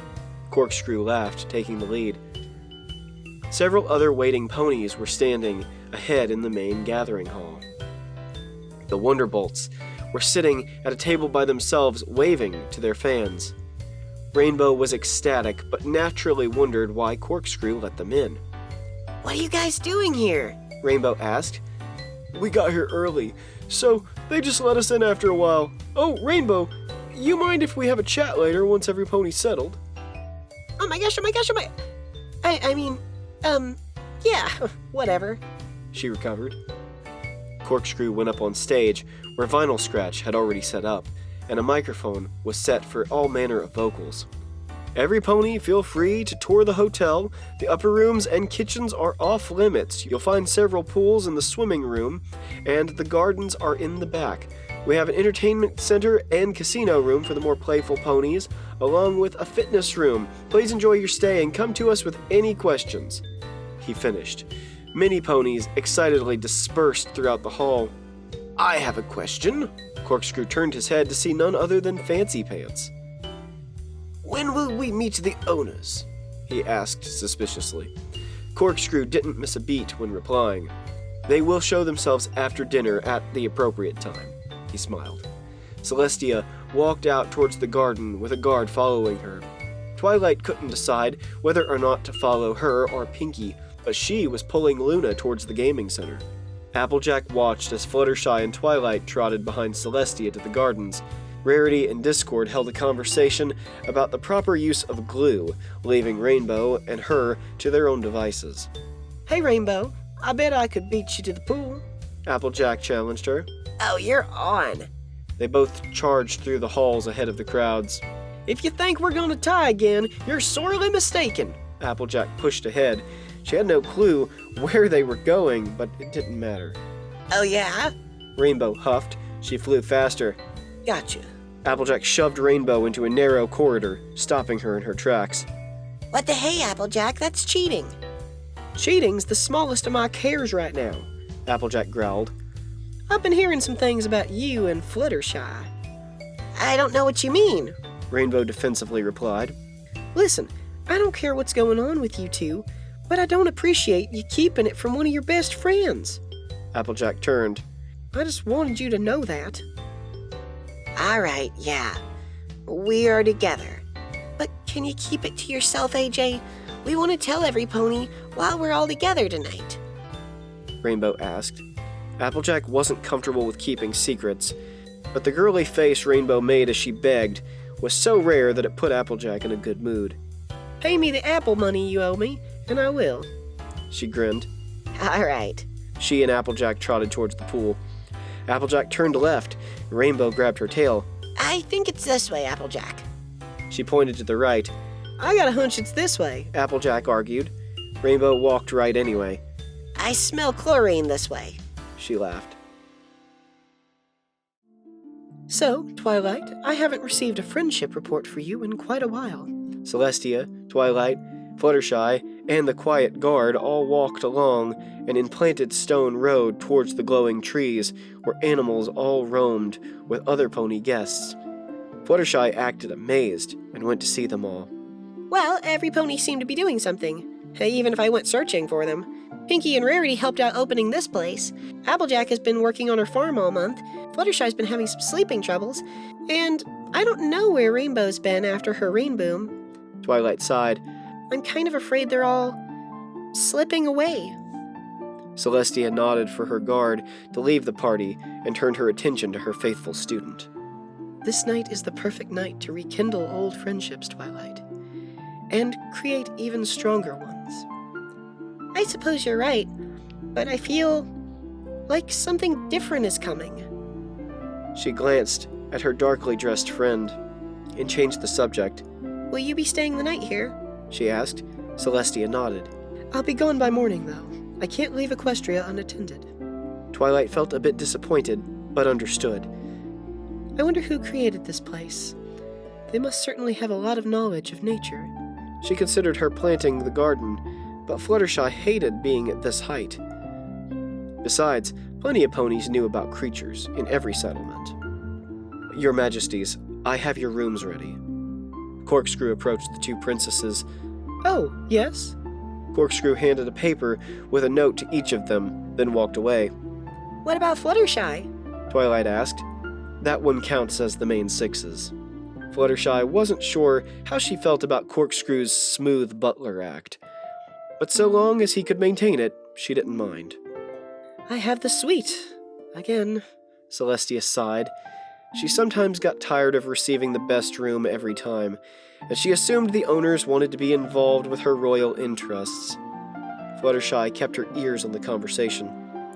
Corkscrew laughed, taking the lead. Several other waiting ponies were standing ahead in the main gathering hall. The Wonderbolts were sitting at a table by themselves, waving to their fans. Rainbow was ecstatic, but naturally wondered why Corkscrew let them in. What are you guys doing here? Rainbow asked. We got here early, so they just let us in after a while. Oh, Rainbow, you mind if we have a chat later once every pony's settled? Oh my gosh, yeah, whatever. She recovered. Corkscrew went up on stage, where Vinyl Scratch had already set up, and a microphone was set for all manner of vocals. Every pony, feel free to tour the hotel. The upper rooms and kitchens are off limits. You'll find several pools in the swimming room, and the gardens are in the back. We have an entertainment center and casino room for the more playful ponies, along with a fitness room. Please enjoy your stay and come to us with any questions. He finished. Many ponies excitedly dispersed throughout the hall. I have a question. Corkscrew turned his head to see none other than Fancy Pants. When will we meet the owners? He asked suspiciously. Corkscrew didn't miss a beat when replying. They will show themselves after dinner at the appropriate time, he smiled. Celestia walked out towards the garden with a guard following her. Twilight couldn't decide whether or not to follow her or Pinkie, but she was pulling Luna towards the gaming center. Applejack watched as Fluttershy and Twilight trotted behind Celestia to the gardens. Rarity and Discord held a conversation about the proper use of glue, leaving Rainbow and her to their own devices. Hey, Rainbow, I bet I could beat you to the pool. Applejack challenged her. Oh, you're on. They both charged through the halls ahead of the crowds. If you think we're gonna tie again, you're sorely mistaken. Applejack pushed ahead. She had no clue where they were going, but it didn't matter. Oh, yeah? Rainbow huffed. She flew faster. Gotcha. Applejack shoved Rainbow into a narrow corridor, stopping her in her tracks. What the hey, Applejack? That's cheating. Cheating's the smallest of my cares right now. Applejack growled. I've been hearing some things about you and Fluttershy. I don't know what you mean. Rainbow defensively replied. Listen, I don't care what's going on with you two, but I don't appreciate you keeping it from one of your best friends. Applejack turned. I just wanted you to know that. All right, yeah. We are together. But can you keep it to yourself, AJ? We want to tell every pony while we're all together tonight. Rainbow asked. Applejack wasn't comfortable with keeping secrets, but the girly face Rainbow made as she begged was so rare that it put Applejack in a good mood. Pay me the apple money you owe me, and I will. She grinned. All right. She and Applejack trotted towards the pool. Applejack turned left, and Rainbow grabbed her tail. I think it's this way, Applejack. She pointed to the right. I got a hunch it's this way. Applejack argued. Rainbow walked right anyway. I smell chlorine this way. She laughed. So, Twilight, I haven't received a friendship report for you in quite a while. Celestia, Twilight, Fluttershy, and the quiet guard all walked along an implanted stone road towards the glowing trees, where animals all roamed with other pony guests. Fluttershy acted amazed and went to see them all. Well, every pony seemed to be doing something, even if I went searching for them. Pinkie and Rarity helped out opening this place. Applejack has been working on her farm all month. Fluttershy's been having some sleeping troubles. And I don't know where Rainbow's been after her rain boom. Twilight sighed. I'm kind of afraid they're all slipping away. Celestia nodded for her guard to leave the party and turned her attention to her faithful student. This night is the perfect night to rekindle old friendships, Twilight, and create even stronger ones. I suppose you're right, But I feel like something different is coming. She glanced at her darkly dressed friend and changed the subject. Will you be staying the night here? She asked. Celestia nodded. I'll be gone by morning, though. I can't leave Equestria unattended. Twilight felt a bit disappointed, but understood. I wonder who created this place. They must certainly have a lot of knowledge of nature. She considered her planting the garden, but Fluttershy hated being at this height. Besides, plenty of ponies knew about creatures in every settlement. Your Majesties, I have your rooms ready. Corkscrew approached the two princesses. Oh, yes? Corkscrew handed a paper with a note to each of them, then walked away. What about Fluttershy? Twilight asked. That one counts as the main sixes. Fluttershy wasn't sure how she felt about Corkscrew's smooth butler act, but so long as he could maintain it, she didn't mind. I have the suite. Again. Celestia sighed. She sometimes got tired of receiving the best room every time, and she assumed the owners wanted to be involved with her royal interests. Fluttershy kept her ears on the conversation.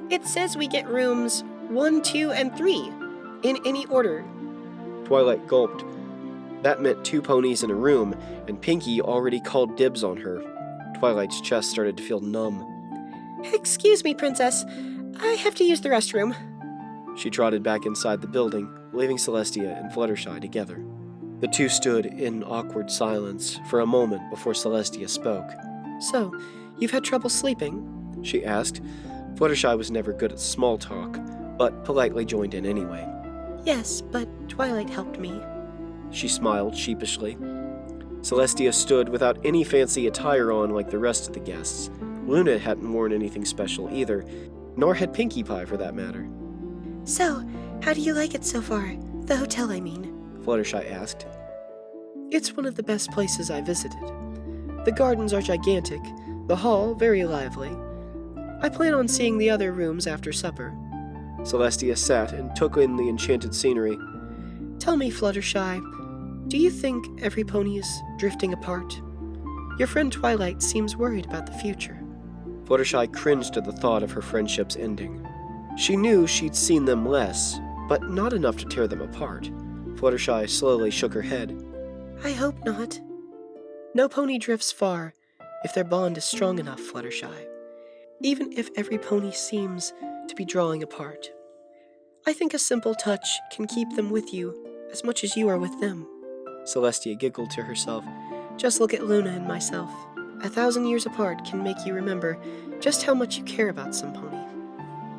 It says we get rooms 1, 2, and 3, in any order. Twilight gulped. That meant 2 ponies in a room, and Pinkie already called dibs on her. Twilight's chest started to feel numb. Excuse me, Princess. I have to use the restroom. She trotted back inside the building, leaving Celestia and Fluttershy together. The two stood in awkward silence for a moment before Celestia spoke. So, you've had trouble sleeping? She asked. Fluttershy was never good at small talk, but politely joined in anyway. Yes, but Twilight helped me. She smiled sheepishly. Celestia stood without any fancy attire on like the rest of the guests. Luna hadn't worn anything special either, nor had Pinkie Pie for that matter. So, how do you like it so far? The hotel, I mean. Fluttershy asked. It's one of the best places I visited. The gardens are gigantic, the hall very lively. I plan on seeing the other rooms after supper. Celestia sat and took in the enchanted scenery. Tell me, Fluttershy, do you think every pony is drifting apart? Your friend Twilight seems worried about the future. Fluttershy cringed at the thought of her friendships ending. She knew she'd seen them less, but not enough to tear them apart. Fluttershy slowly shook her head. I hope not. No pony drifts far if their bond is strong enough, Fluttershy. Even if every pony seems to be drawing apart. I think a simple touch can keep them with you as much as you are with them. Celestia giggled to herself. Just look at Luna and myself. 1,000 years apart can make you remember just how much you care about some pony.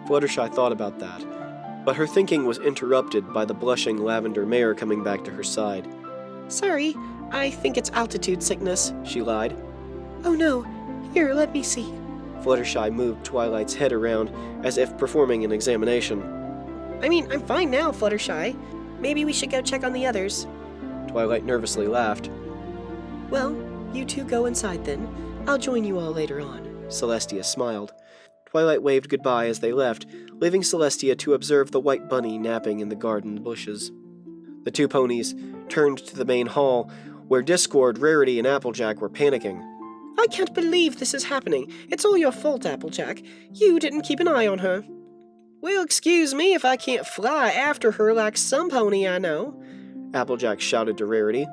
Fluttershy thought about that, but her thinking was interrupted by the blushing lavender mare coming back to her side. Sorry, I think it's altitude sickness, she lied. Oh no, here, let me see. Fluttershy moved Twilight's head around as if performing an examination. I mean, I'm fine now, Fluttershy. Maybe we should go check on the others. Twilight nervously laughed. Well, you two go inside then. I'll join you all later on. Celestia smiled. Twilight waved goodbye as they left, leaving Celestia to observe the white bunny napping in the garden bushes. The two ponies turned to the main hall, where Discord, Rarity, and Applejack were panicking. I can't believe this is happening. It's all your fault, Applejack. You didn't keep an eye on her. Well, excuse me if I can't fly after her like some pony I know. Applejack shouted to Rarity.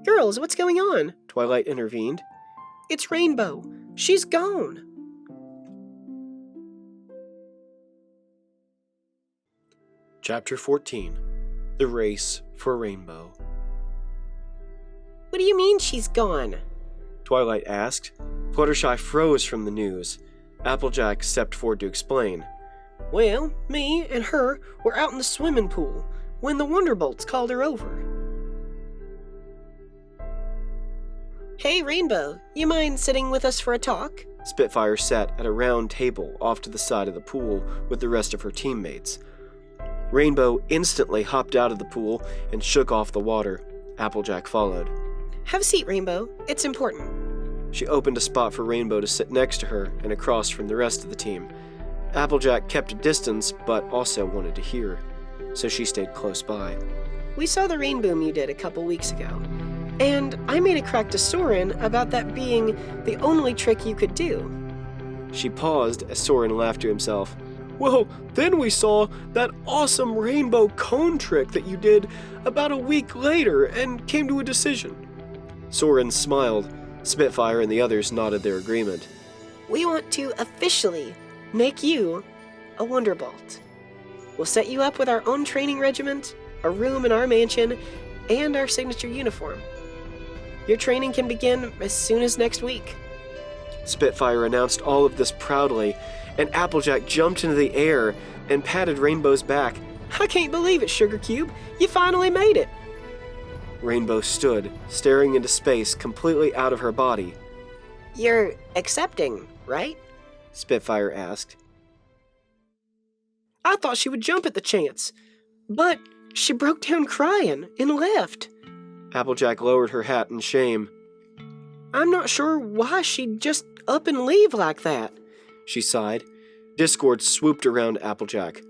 Girls, what's going on? Twilight intervened. It's Rainbow. She's gone. Chapter 14. The Race for Rainbow. What do you mean she's gone? Twilight asked. Fluttershy froze from the news. Applejack stepped forward to explain. Well, me and her were out in the swimming pool when the Wonderbolts called her over. Hey, Rainbow, you mind sitting with us for a talk? Spitfire sat at a round table off to the side of the pool with the rest of her teammates. Rainbow instantly hopped out of the pool and shook off the water. Applejack followed. Have a seat, Rainbow. It's important. She opened a spot for Rainbow to sit next to her and across from the rest of the team. Applejack kept a distance, but also wanted to hear, so she stayed close by. We saw the rainboom you did a couple weeks ago, and I made a crack to Soren about that being the only trick you could do. She paused as Soren laughed to himself. Well, then we saw that awesome rainbow cone trick that you did about a week later and came to a decision. Soren smiled. Spitfire and the others nodded their agreement. We want to officially make you a Wonderbolt. We'll set you up with our own training regiment, a room in our mansion, and our signature uniform. Your training can begin as soon as next week. Spitfire announced all of this proudly, and Applejack jumped into the air and patted Rainbow's back. I can't believe it, Sugar Cube. You finally made it. Rainbow stood, staring into space, completely out of her body. You're accepting, right? Spitfire asked. I thought she would jump at the chance, but she broke down crying and left. Applejack lowered her hat in shame. I'm not sure why she'd just up and leave like that. She sighed. Discord swooped around Applejack.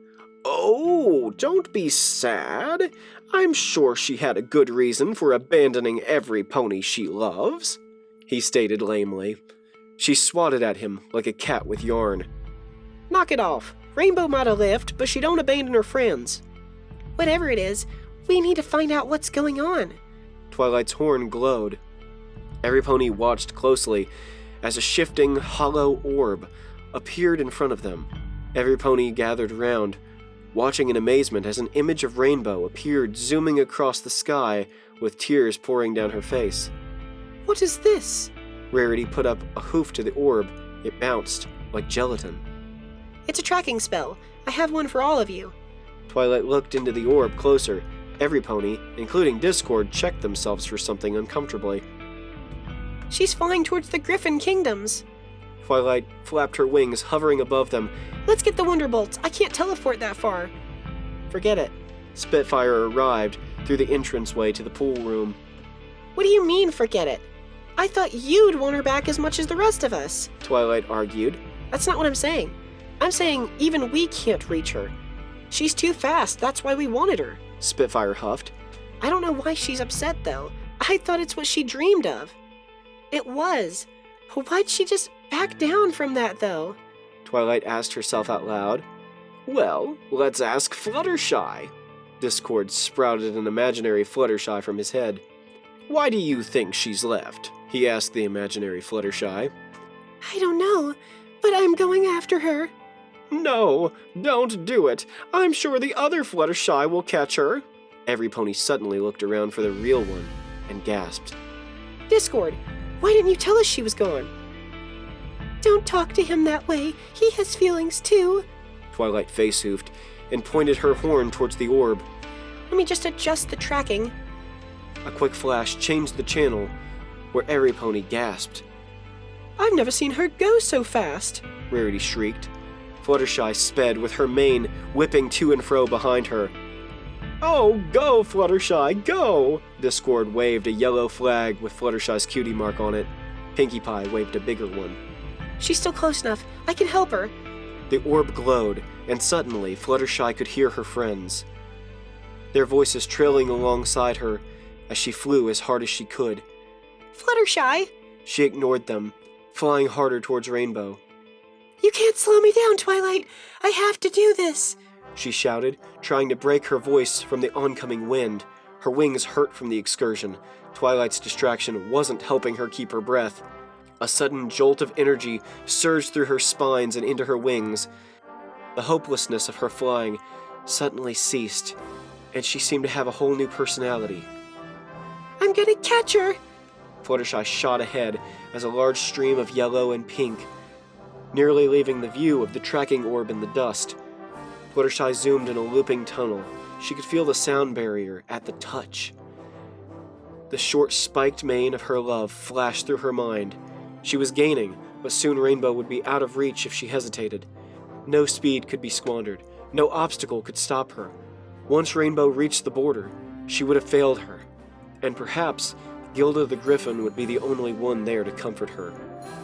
Oh, don't be sad. I'm sure she had a good reason for abandoning every pony she loves, he stated lamely. She swatted at him like a cat with yarn. Knock it off. Rainbow might have left, but she don't abandon her friends. Whatever it is, we need to find out what's going on. Twilight's horn glowed. Every pony watched closely as a shifting, hollow orb appeared in front of them. Every pony gathered around, watching in amazement as an image of Rainbow appeared zooming across the sky with tears pouring down her face. What is this? Rarity put up a hoof to the orb. It bounced like gelatin. It's a tracking spell. I have one for all of you. Twilight looked into the orb closer. Every pony, including Discord, checked themselves for something uncomfortably. She's flying towards the Griffin Kingdoms. Twilight flapped her wings, hovering above them. Let's get the Wonderbolts. I can't teleport that far. Forget it. Spitfire arrived through the entranceway to the pool room. What do you mean, forget it? I thought you'd want her back as much as the rest of us. Twilight argued. That's not what I'm saying. I'm saying even we can't reach her. She's too fast, that's why we wanted her. Spitfire huffed. I don't know why she's upset, though. I thought it's what she dreamed of. It was. Why'd she just back down from that, though? Twilight asked herself out loud. Well, let's ask Fluttershy. Discord sprouted an imaginary Fluttershy from his head. Why do you think she's left? He asked the imaginary Fluttershy. I don't know, but I'm going after her. No, don't do it. I'm sure the other Fluttershy will catch her. Every pony suddenly looked around for the real one and gasped. Discord, why didn't you tell us she was gone? Don't talk to him that way. He has feelings too. Twilight face-hoofed and pointed her horn towards the orb. Let me just adjust the tracking. A quick flash changed the channel, where every pony gasped. I've never seen her go so fast, Rarity shrieked. Fluttershy sped with her mane whipping to and fro behind her. Oh, go, Fluttershy, go! Discord waved a yellow flag with Fluttershy's cutie mark on it. Pinkie Pie waved a bigger one. She's still close enough. I can help her. The orb glowed, and suddenly Fluttershy could hear her friends, their voices trailing alongside her as she flew as hard as she could. Fluttershy! She ignored them, flying harder towards Rainbow. You can't slow me down, Twilight. I have to do this. She shouted, trying to break her voice from the oncoming wind. Her wings hurt from the excursion. Twilight's distraction wasn't helping her keep her breath. A sudden jolt of energy surged through her spines and into her wings. The hopelessness of her flying suddenly ceased, and she seemed to have a whole new personality. I'm gonna catch her. Fluttershy shot ahead as a large stream of yellow and pink, nearly leaving the view of the tracking orb in the dust. Fluttershy zoomed in a looping tunnel. She could feel the sound barrier at the touch. The short spiked mane of her love flashed through her mind. She was gaining, but soon Rainbow would be out of reach if she hesitated. No speed could be squandered. No obstacle could stop her. Once Rainbow reached the border, she would have failed her. And perhaps Gilda the Griffin would be the only one there to comfort her,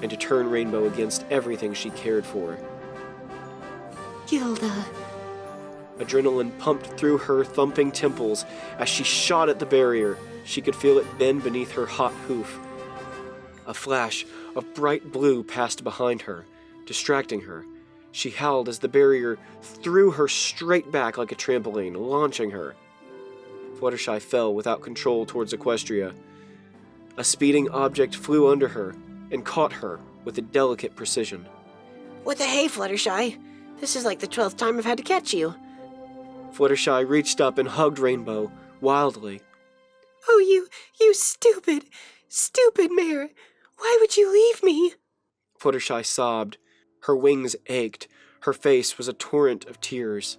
and to turn Rainbow against everything she cared for. Gilda. Adrenaline pumped through her thumping temples as she shot at the barrier. She could feel it bend beneath her hot hoof. A flash of bright blue passed behind her, distracting her. She howled as the barrier threw her straight back like a trampoline, launching her. Fluttershy fell without control towards Equestria. A speeding object flew under her and caught her with a delicate precision. What the hey, Fluttershy? This is like the 12th time I've had to catch you. Fluttershy reached up and hugged Rainbow wildly. Oh, you stupid mare. Why would you leave me? Fluttershy sobbed. Her wings ached. Her face was a torrent of tears.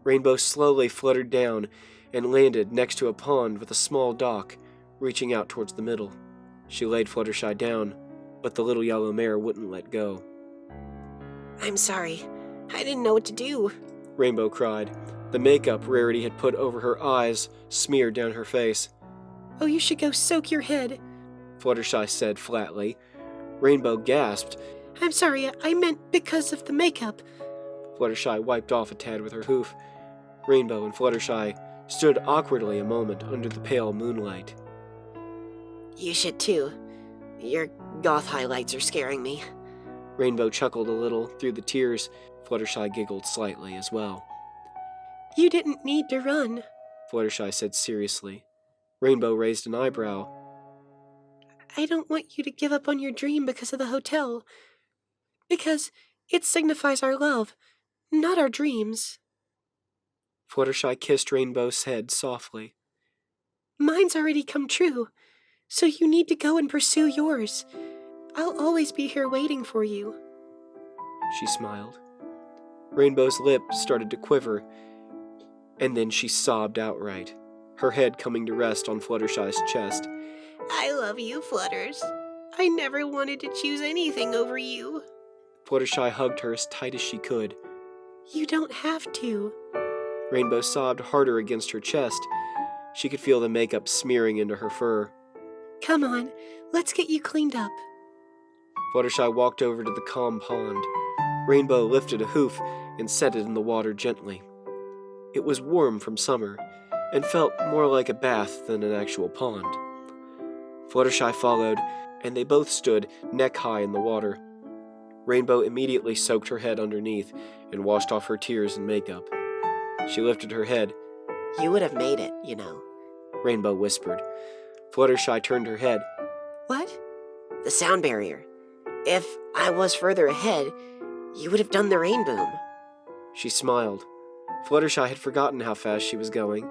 Rainbow slowly fluttered down and landed next to a pond with a small dock, reaching out towards the middle. She laid Fluttershy down, but the little yellow mare wouldn't let go. I'm sorry. I didn't know what to do. Rainbow cried. The makeup Rarity had put over her eyes smeared down her face. Oh, you should go soak your head. Fluttershy said flatly. Rainbow gasped. I'm sorry, I meant because of the makeup. Fluttershy wiped off a tad with her hoof. Rainbow and Fluttershy stood awkwardly a moment under the pale moonlight. You should too. Your goth highlights are scaring me. Rainbow chuckled a little through the tears. Fluttershy giggled slightly as well. You didn't need to run. Fluttershy said seriously. Rainbow raised an eyebrow. I don't want you to give up on your dream because of the hotel. Because it signifies our love, not our dreams. Fluttershy kissed Rainbow's head softly. Mine's already come true, so you need to go and pursue yours. I'll always be here waiting for you. She smiled. Rainbow's lip started to quiver, and then she sobbed outright, her head coming to rest on Fluttershy's chest. I love you, Flutters. I never wanted to choose anything over you. Fluttershy hugged her as tight as she could. You don't have to. Rainbow sobbed harder against her chest. She could feel the makeup smearing into her fur. Come on, let's get you cleaned up. Fluttershy walked over to the calm pond. Rainbow lifted a hoof and set it in the water gently. It was warm from summer and felt more like a bath than an actual pond. Fluttershy followed, and they both stood neck-high in the water. Rainbow immediately soaked her head underneath and washed off her tears and makeup. She lifted her head. You would have made it, you know. Rainbow whispered. Fluttershy turned her head. What? The sound barrier. If I was further ahead, you would have done the rain boom. She smiled. Fluttershy had forgotten how fast she was going.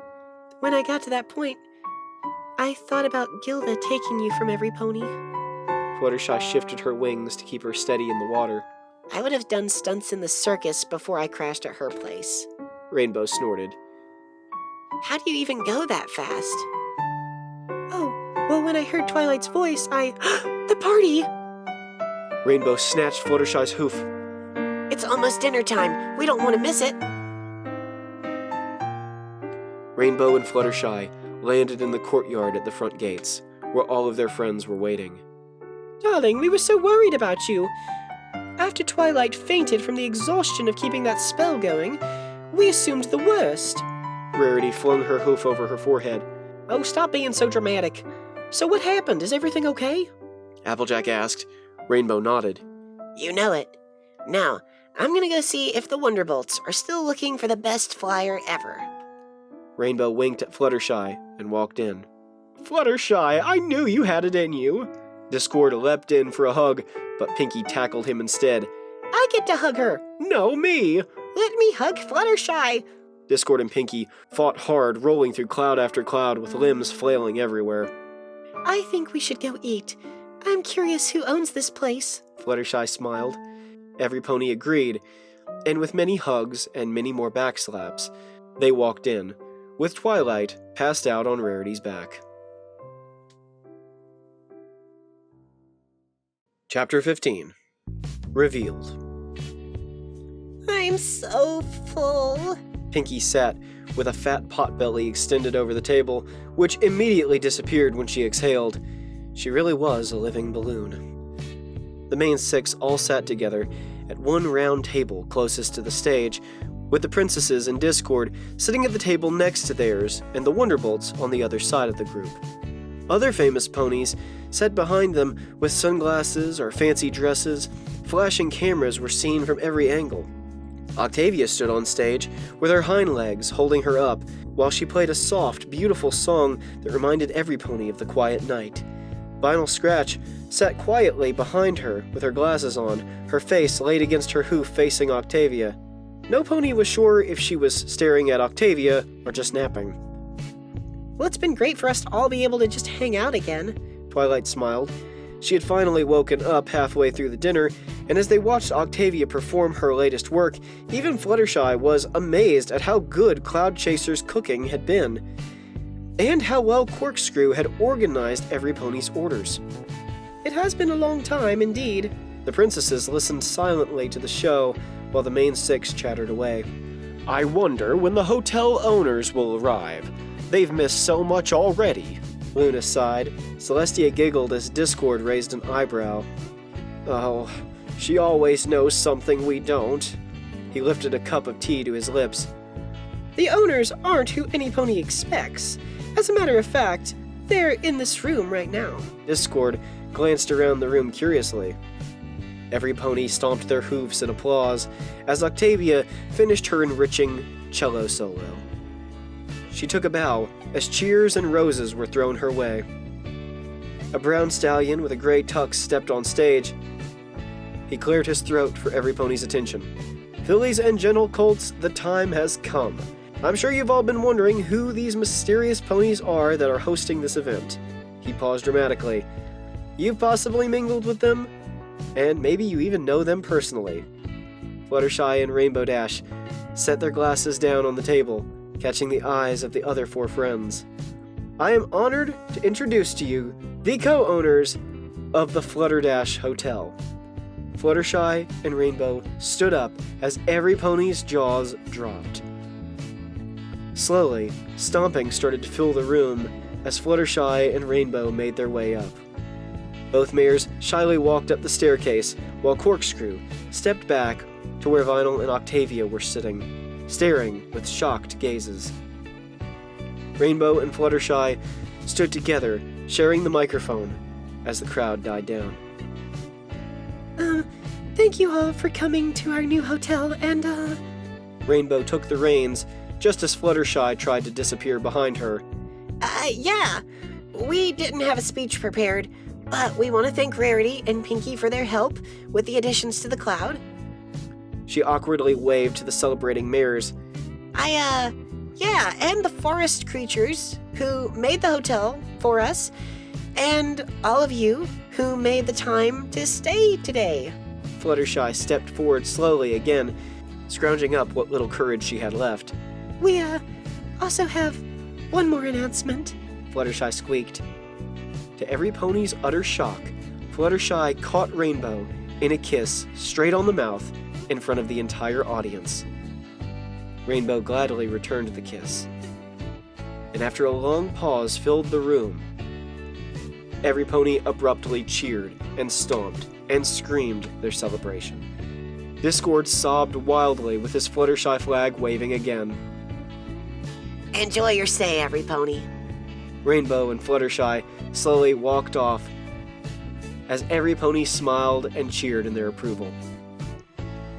When I got to that point, I thought about Gilda taking you from every pony. Fluttershy shifted her wings to keep her steady in the water. I would have done stunts in the circus before I crashed at her place. Rainbow snorted. How do you even go that fast? Oh, well, when I heard Twilight's voice, the party! Rainbow snatched Fluttershy's hoof. It's almost dinner time. We don't want to miss it. Rainbow and Fluttershy landed in the courtyard at the front gates, where all of their friends were waiting. Darling, we were so worried about you. After Twilight fainted from the exhaustion of keeping that spell going, we assumed the worst. Rarity flung her hoof over her forehead. Oh, stop being so dramatic. So what happened? Is everything okay? Applejack asked. Rainbow nodded. You know it. Now, I'm gonna go see if the Wonderbolts are still looking for the best flyer ever. Rainbow winked at Fluttershy and walked in. Fluttershy, I knew you had it in you. Discord leapt in for a hug, but Pinkie tackled him instead. I get to hug her. No, me. Let me hug Fluttershy. Discord and Pinkie fought hard, rolling through cloud after cloud with limbs flailing everywhere. I think we should go eat. I'm curious who owns this place. Fluttershy smiled. Every pony agreed, and with many hugs and many more backslaps, they walked in, with Twilight passed out on Rarity's back. Chapter 15. Revealed. I'm so full. Pinkie sat with a fat potbelly extended over the table, which immediately disappeared when she exhaled. She really was a living balloon. The main six all sat together at one round table closest to the stage, with the princesses in Discord sitting at the table next to theirs and the Wonderbolts on the other side of the group. Other famous ponies sat behind them with sunglasses or fancy dresses. Flashing cameras were seen from every angle. Octavia stood on stage with her hind legs holding her up while she played a soft, beautiful song that reminded every pony of the quiet night. Vinyl Scratch sat quietly behind her with her glasses on, her face laid against her hoof facing Octavia. No pony was sure if she was staring at Octavia or just napping. Well, it's been great for us to all be able to just hang out again. Twilight smiled. She had finally woken up halfway through the dinner, and as they watched Octavia perform her latest work, even Fluttershy was amazed at how good Cloud Chaser's cooking had been, and how well Corkscrew had organized every pony's orders. It has been a long time, indeed. The princesses listened silently to the show while the main six chattered away. I wonder when the hotel owners will arrive. They've missed so much already. Luna sighed. Celestia giggled as Discord raised an eyebrow. Oh, she always knows something we don't. He lifted a cup of tea to his lips. The owners aren't who any pony expects. As a matter of fact, they're in this room right now. Discord glanced around the room curiously. Every pony stomped their hooves in applause as Octavia finished her enriching cello solo. She took a bow as cheers and roses were thrown her way. A brown stallion with a gray tux stepped on stage. He cleared his throat for every pony's attention. Fillies and gentle colts, the time has come. I'm sure you've all been wondering who these mysterious ponies are that are hosting this event. He paused dramatically. You've possibly mingled with them, and maybe you even know them personally. Fluttershy and Rainbow Dash set their glasses down on the table, catching the eyes of the other four friends. I am honored to introduce to you the co-owners of the Flutterdash Hotel. Fluttershy and Rainbow stood up as every pony's jaws dropped. Slowly, stomping started to fill the room as Fluttershy and Rainbow made their way up. Both mares shyly walked up the staircase, while Corkscrew stepped back to where Vinyl and Octavia were sitting, staring with shocked gazes. Rainbow and Fluttershy stood together, sharing the microphone as the crowd died down. Thank you all for coming to our new hotel, and, Rainbow took the reins just as Fluttershy tried to disappear behind her. Yeah. We didn't have a speech prepared, but we want to thank Rarity and Pinkie for their help with the additions to the cloud. She awkwardly waved to the celebrating mares. Yeah, and the forest creatures who made the hotel for us, and all of you who made the time to stay today. Fluttershy stepped forward slowly again, scrounging up what little courage she had left. we, also have one more announcement. Fluttershy squeaked. To every pony's utter shock, Fluttershy caught Rainbow in a kiss straight on the mouth in front of the entire audience. Rainbow gladly returned the kiss. And after a long pause filled the room, every pony abruptly cheered and stomped and screamed their celebration. Discord sobbed wildly with his Fluttershy flag waving again. Enjoy your stay, every pony. Rainbow and Fluttershy slowly walked off as every pony smiled and cheered in their approval.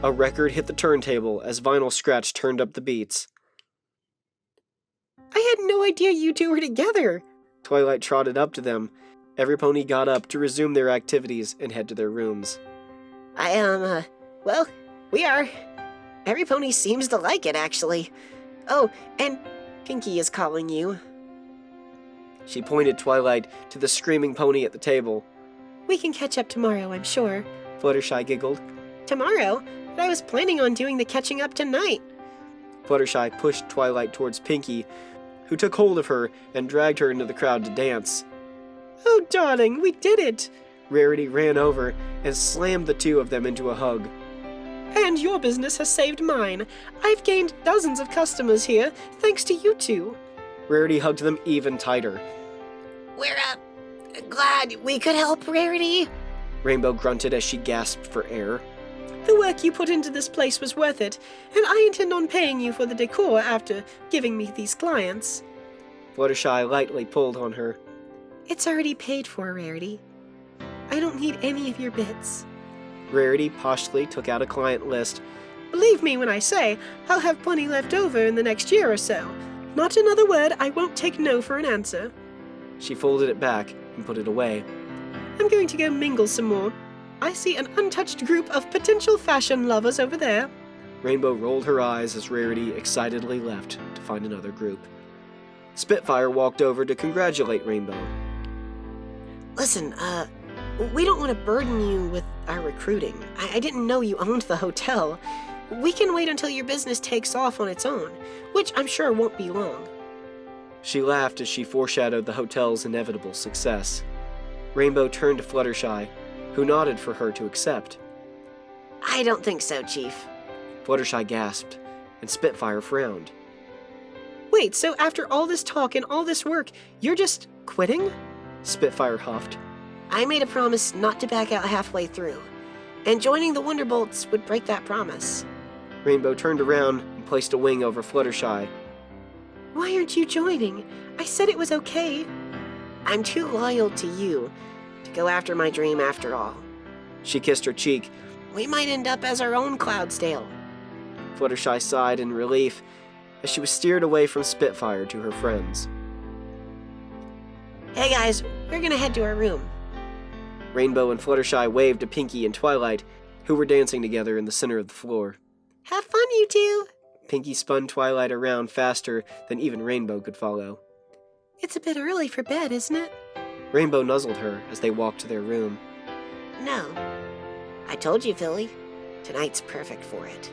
A record hit the turntable as Vinyl Scratch turned up the beats. I had no idea you two were together. Twilight trotted up to them. Every pony got up to resume their activities and head to their rooms. Well, we are. Every pony seems to like it, actually. Oh, and Pinkie is calling you. She pointed Twilight to the screaming pony at the table. We can catch up tomorrow, I'm sure. Fluttershy giggled. Tomorrow? But I was planning on doing the catching up tonight. Fluttershy pushed Twilight towards Pinkie, who took hold of her and dragged her into the crowd to dance. Oh, darling, we did it! Rarity ran over and slammed the two of them into a hug. And your business has saved mine. I've gained dozens of customers here, thanks to you two. Rarity hugged them even tighter. We're, glad we could help, Rarity. Rainbow grunted as she gasped for air. The work you put into this place was worth it, and I intend on paying you for the decor after giving me these clients. Fluttershy lightly pulled on her. It's already paid for, Rarity. I don't need any of your bits. Rarity poshly took out a client list. Believe me when I say I'll have plenty left over in the next year or so. Not another word, I won't take no for an answer. She folded it back and put it away. I'm going to go mingle some more. I see an untouched group of potential fashion lovers over there. Rainbow rolled her eyes as Rarity excitedly left to find another group. Spitfire walked over to congratulate Rainbow. Listen, we don't want to burden you with our recruiting. I didn't know you owned the hotel. We can wait until your business takes off on its own, which I'm sure won't be long. She laughed as she foreshadowed the hotel's inevitable success. Rainbow turned to Fluttershy, who nodded for her to accept. I don't think so, Chief. Fluttershy gasped, and Spitfire frowned. Wait, so after all this talk and all this work, you're just quitting? Spitfire huffed. I made a promise not to back out halfway through, and joining the Wonderbolts would break that promise. Rainbow turned around and placed a wing over Fluttershy. Why aren't you joining? I said it was okay. I'm too loyal to you to go after my dream after all. She kissed her cheek. We might end up as our own Cloudsdale. Fluttershy sighed in relief as she was steered away from Spitfire to her friends. Hey guys, we're gonna head to our room. Rainbow and Fluttershy waved to Pinkie and Twilight, who were dancing together in the center of the floor. Have fun, you two. Pinkie spun Twilight around faster than even Rainbow could follow. It's a bit early for bed, isn't it? Rainbow nuzzled her as they walked to their room. No. I told you, Philly. Tonight's perfect for it.